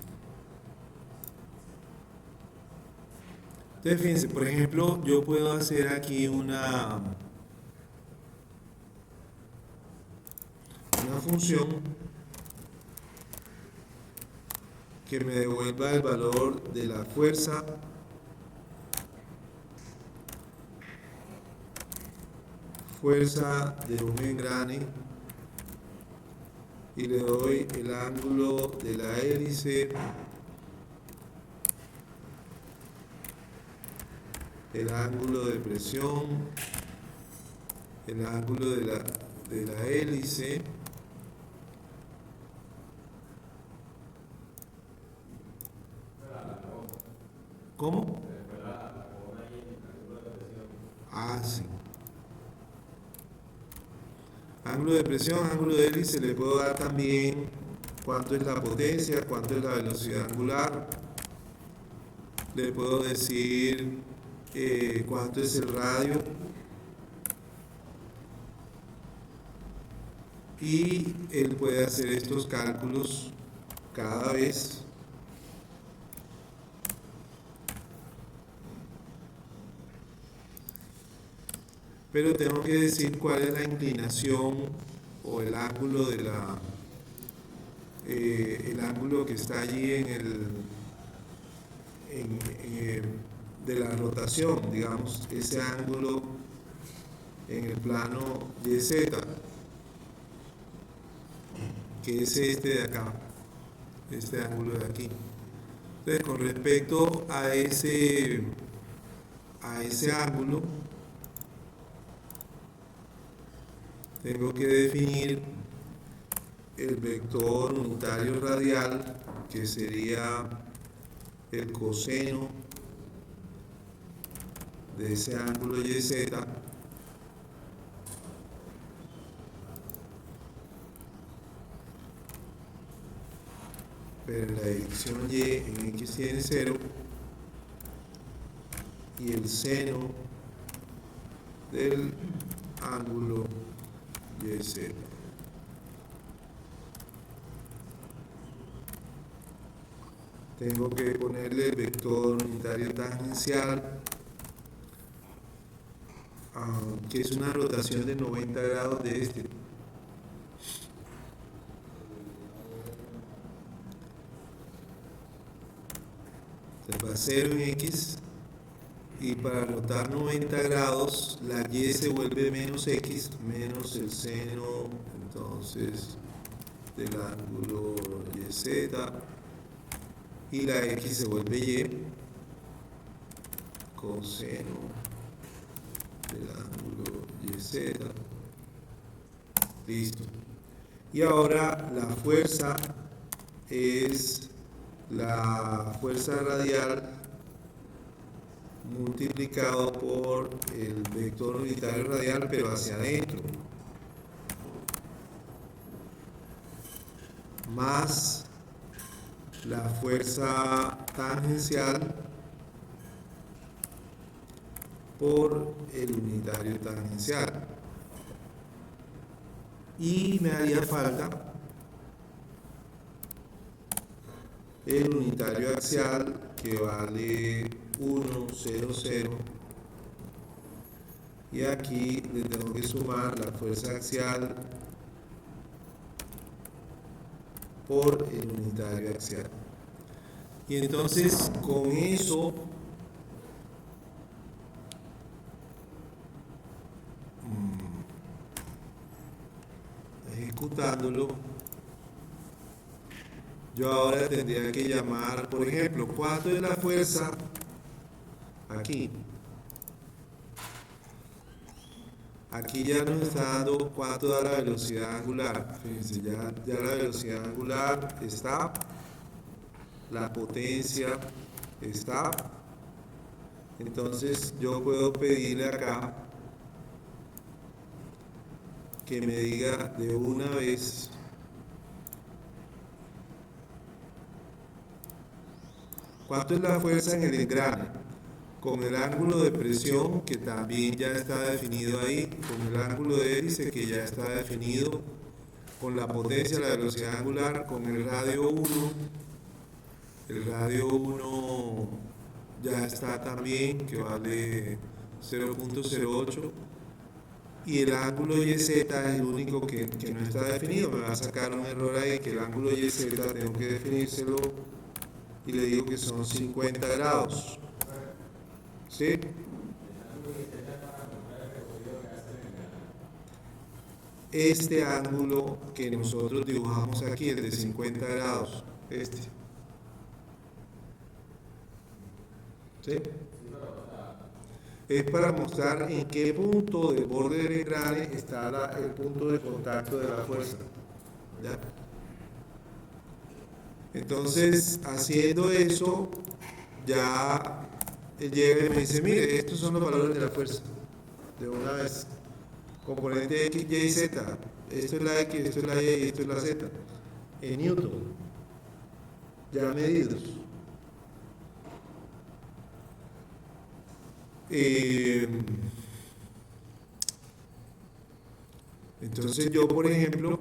Entonces fíjense, por ejemplo, yo puedo hacer aquí una función que me devuelva el valor de la fuerza de un engrane y le doy el ángulo de la hélice, el ángulo de presión, el ángulo de la hélice, ¿cómo? Ah, sí. Ángulo de presión, ángulo de hélice, le puedo dar también cuánto es la potencia, cuánto es la velocidad angular, le puedo decir cuánto es el radio y él puede hacer estos cálculos cada vez. Pero tengo que decir cuál es la inclinación o el ángulo el ángulo que está allí de la rotación, digamos, ese ángulo en el plano YZ, que es este de acá, este ángulo de aquí. Entonces, con respecto a ese ángulo, tengo que definir el vector unitario radial, que sería el coseno de ese ángulo YZ, pero la dirección Y en X tiene 0, y el seno del ángulo YZ. Tengo que ponerle el vector unitario tangencial, que es una rotación de 90 grados de este. Entonces va a 0 en X, y para rotar 90 grados la Y se vuelve menos X, menos el seno entonces del ángulo YZ, y la X se vuelve Y, coseno del ángulo YZ. Listo. Y ahora la fuerza es la fuerza radial multiplicado por el vector unitario radial, pero hacia adentro, más la fuerza tangencial por el unitario tangencial. Y me haría falta el unitario axial, que vale 1, 0, 0, y aquí le tengo que sumar la fuerza axial por el unitario axial. Y entonces con eso ejecutándolo, yo ahora tendría que llamar, por ejemplo, ¿cuánto es la fuerza aquí? Aquí ya nos está dando cuánto da la velocidad angular. Fíjense, ya la velocidad angular está, la potencia está. Entonces yo puedo pedirle acá que me diga de una vez cuánto es la fuerza en el engrane, con el ángulo de presión, que también ya está definido ahí, con el ángulo de hélice, que ya está definido, con la potencia, la velocidad angular, con el radio 1. El radio 1 ya está también, que vale 0.08, y el ángulo YZ es el único que no está definido. Me va a sacar un error ahí, que el ángulo YZ tengo que definírselo, y le digo que son 50 grados. ¿Sí? este ángulo que nosotros dibujamos aquí, el de 50 grados, este. ¿Sí? Es para mostrar en qué punto del borde del engrane está el punto de contacto de la fuerza. ¿Ya? Entonces, haciendo eso, ya él llega y me dice, mire, estos son los valores de la fuerza. De una vez. Componente X, Y, Z. Esto es la X, esto es la Y y esto es la Z. En Newton. Ya medidos. Entonces yo, por ejemplo,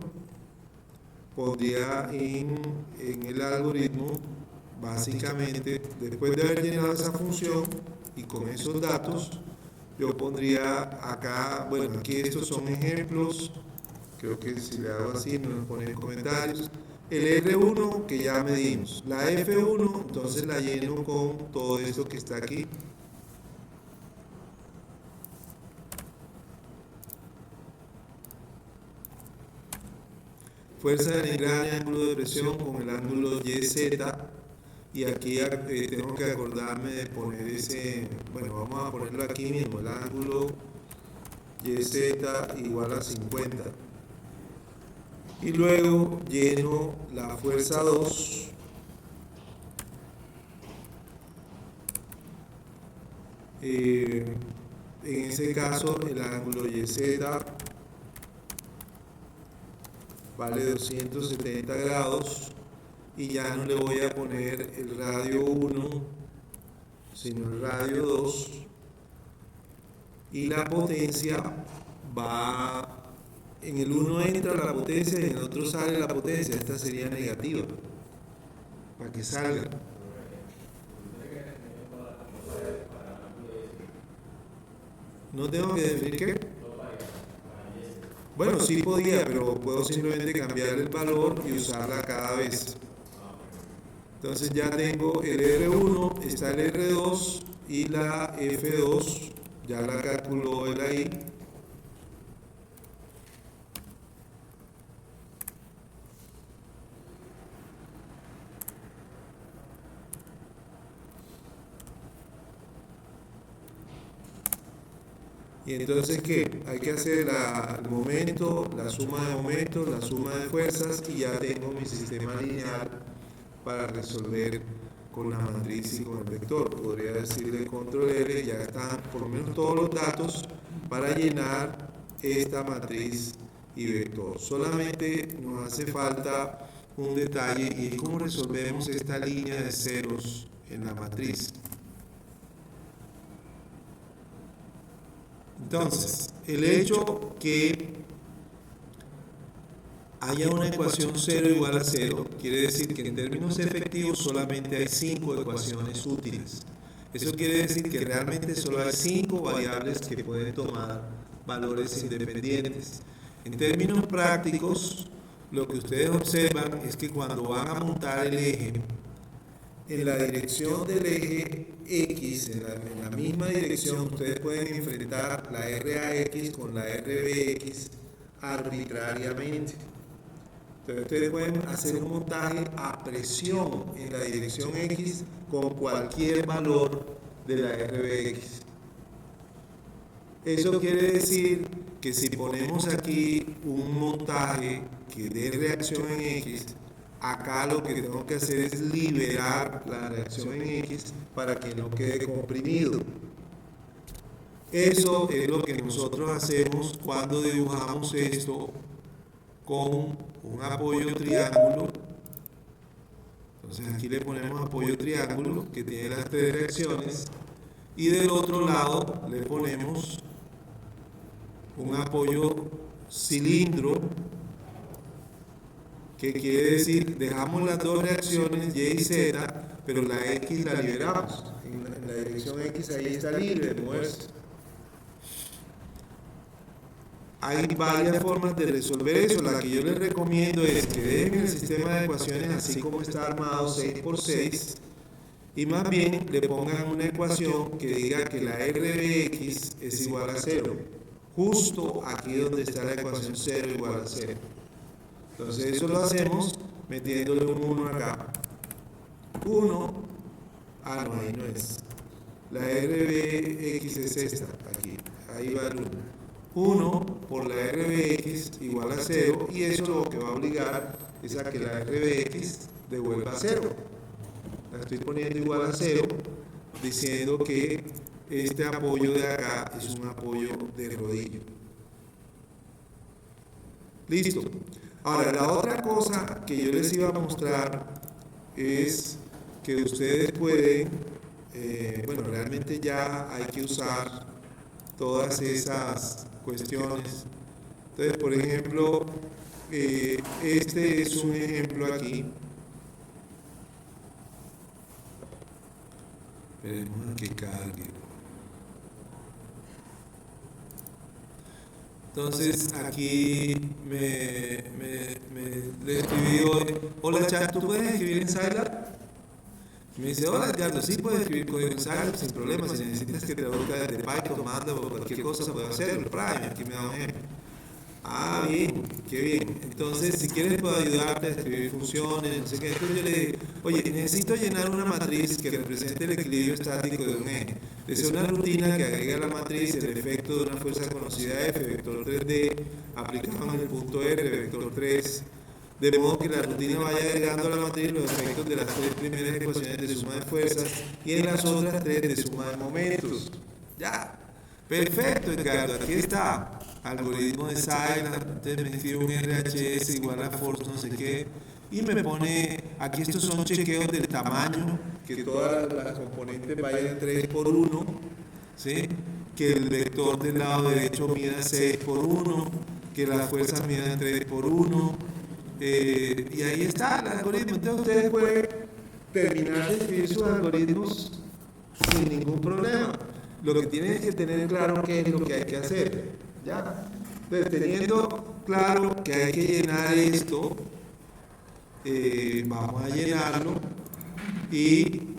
pondría en el algoritmo, básicamente, después de haber llenado esa función y con esos datos, yo pondría acá, bueno, aquí estos son ejemplos, creo que si le hago así me lo ponen en comentarios. El R1 que ya medimos, la F1, entonces la lleno con todo esto que está aquí. Fuerza del engrane, ángulo de presión con el ángulo YZ. Y aquí tengo que acordarme de poner ese, bueno, vamos a ponerlo aquí mismo, el ángulo YZ igual a 50. Y luego lleno la fuerza 2. En ese caso el ángulo YZ vale 270 grados y ya no le voy a poner el radio 1 sino el radio 2 y la potencia va en el 1 entra la potencia y en el otro sale la potencia. Esta sería negativa para que salga. No tengo que definir qué. Bueno, sí podía, pero puedo simplemente cambiar el valor y usarla cada vez. Entonces ya tengo el R1, está el R2 y la F2, ya la calculó él ahí. Y entonces, ¿qué? Hay que hacer el momento, la suma de momentos, la suma de fuerzas y ya tengo mi sistema lineal para resolver con la matriz y con el vector. Podría decirle control L, ya están por lo menos todos los datos para llenar esta matriz y vector. Solamente nos hace falta un detalle y es cómo resolvemos esta línea de ceros en la matriz. Entonces, el hecho que haya una ecuación 0 igual a 0 quiere decir que en términos efectivos solamente hay 5 ecuaciones útiles. Eso quiere decir que realmente solo hay 5 variables que pueden tomar valores independientes. En términos prácticos, lo que ustedes observan es que cuando van a montar el eje, en la dirección del eje X, en la misma dirección, ustedes pueden enfrentar la RAX con la RBX arbitrariamente. Entonces ustedes pueden hacer un montaje a presión en la dirección X con cualquier valor de la RBX. Eso quiere decir que si ponemos aquí un montaje que dé reacción en X, acá lo que tengo que hacer es liberar la reacción en X para que no quede comprimido. Eso es lo que nosotros hacemos cuando dibujamos esto con un apoyo triángulo. Entonces aquí le ponemos apoyo triángulo que tiene las 3 reacciones y del otro lado le ponemos un apoyo cilindro, que quiere decir dejamos las 2 reacciones Y y Z, pero la X la liberamos. En la dirección X ahí está libre de moverse. Hay varias formas de resolver eso. La que yo les recomiendo es que dejen el sistema de ecuaciones así como está armado 6×6 y más bien le pongan una ecuación que diga que la RBX es igual a 0 justo aquí donde está la ecuación 0 igual a 0. Entonces eso lo hacemos metiéndole un 1 acá. 1, no, ahí no es. La RBX es esta, aquí, ahí va el 1. 1 por la RBX igual a 0, y eso lo que va a obligar es a que la RBX devuelva a 0. La estoy poniendo igual a 0, diciendo que este apoyo de acá es un apoyo de rodillo. Listo. Ahora, la otra cosa que yo les iba a mostrar es que ustedes pueden, bueno, realmente ya hay que usar todas esas cuestiones. Entonces, por ejemplo, este es un ejemplo aquí. Esperemos a que cargue. Entonces aquí le escribí hoy: hola chat, ¿tú puedes escribir en Scilab? Me dice: hola Edgardo, sí puedes escribir código en Scilab sin problema. Si necesitas que te traduzca desde Python, manda o cualquier cosa, puedo hacerlo. Prime, aquí me da un ejemplo. Ah, bien, qué bien. Entonces, si quieres, puedo ayudarte a escribir funciones, no sé qué. Entonces yo le dije: oye, necesito llenar una matriz que represente el equilibrio estático de un eje. Deseo una rutina que agregue a la matriz el efecto de una fuerza conocida F, vector 3D, aplicado en el punto R, vector 3, de modo que la rutina vaya agregando a la matriz los efectos de las tres primeras ecuaciones de suma de fuerzas y en las otras tres de suma de momentos. Ya. Perfecto, Edgardo, aquí está. Algoritmo de Scilab. Entonces me escribe un RHS igual a force no sé qué, y me pone, aquí estos son chequeos del tamaño, que todas las componentes vayan 3 por 1, ¿sí? Que el vector del lado derecho mida 6 por 1, que las fuerzas midan 3 por 1, y ahí está el algoritmo. Entonces ustedes pueden terminar de escribir sus algoritmos sin ningún problema. Lo que tienen que tener claro qué es lo que hay que hacer. ¿Ya? Entonces, teniendo claro que hay que llenar esto, vamos a llenarlo y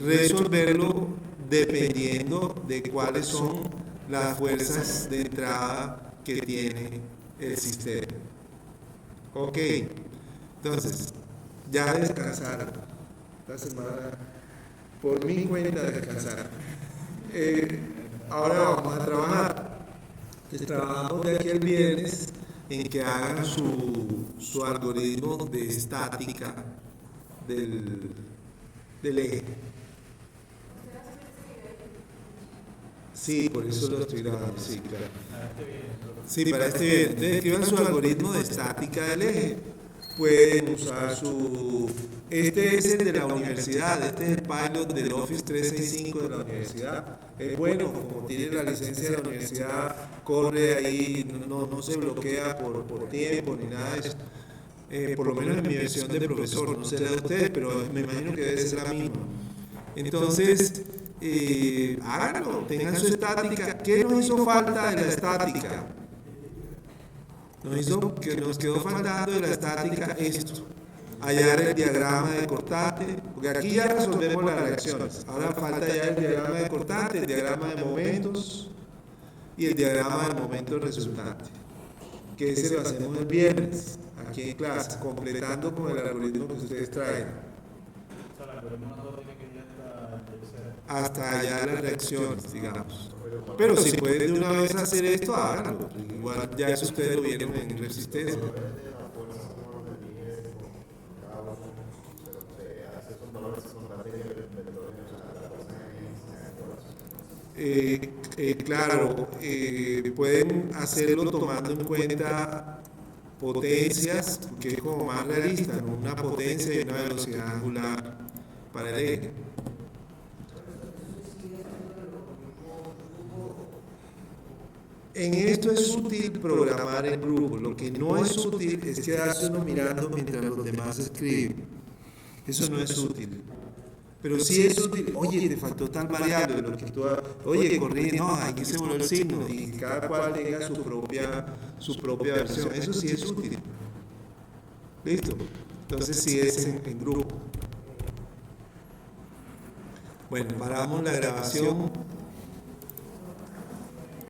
resolverlo dependiendo de cuáles son las fuerzas de entrada que tiene el sistema. Ok, entonces, ya descansaron. La semana, por mi cuenta, descansaron. Ahora vamos a trabajar. Trabajamos de aquí el viernes en que hagan su algoritmo de estática del eje. Sí, por eso lo estoy grabando, sí, claro. Sí, para este viernes. Entonces escriban su algoritmo de estática del eje. Pueden usar este es el de la universidad, este es el pilot del Office 365 de la universidad. Es bueno, como tiene la licencia de la universidad, corre ahí, no se bloquea por tiempo ni nada de eso. Por lo menos en mi versión de profesor, no sé la de ustedes, pero me imagino que debe ser la misma. Entonces, háganlo, tengan su estática. ¿Qué nos hizo falta de la estática? Nos quedó faltando de la estática esto: hallar el diagrama de cortante, porque aquí ya resolvemos las reacciones. Ahora falta hallar el diagrama de cortante, el diagrama de momentos y el diagrama de momentos resultante, que ese lo hacemos el viernes aquí en clase, completando con el algoritmo que ustedes traen. Hasta hallar las reacciones, digamos. Pero si pueden de una vez hacer esto, háganlo. Igual ya eso ustedes lo vieron en resistencia. Claro, pueden hacerlo tomando en cuenta potencias, que es como más realista, ¿no? Una potencia y una velocidad angular para el eje. En esto es útil programar en grupo. Lo que no es útil es quedarse uno mirando mientras los demás escriben. Eso no es útil. Pero sí es útil: oye, te faltó tal variable, lo que tú, oye, corrí, no, aquí se volvió el signo, y cada cual tenga su propia versión. Eso sí es útil. ¿Listo? Entonces sí es en grupo. Bueno, paramos la grabación.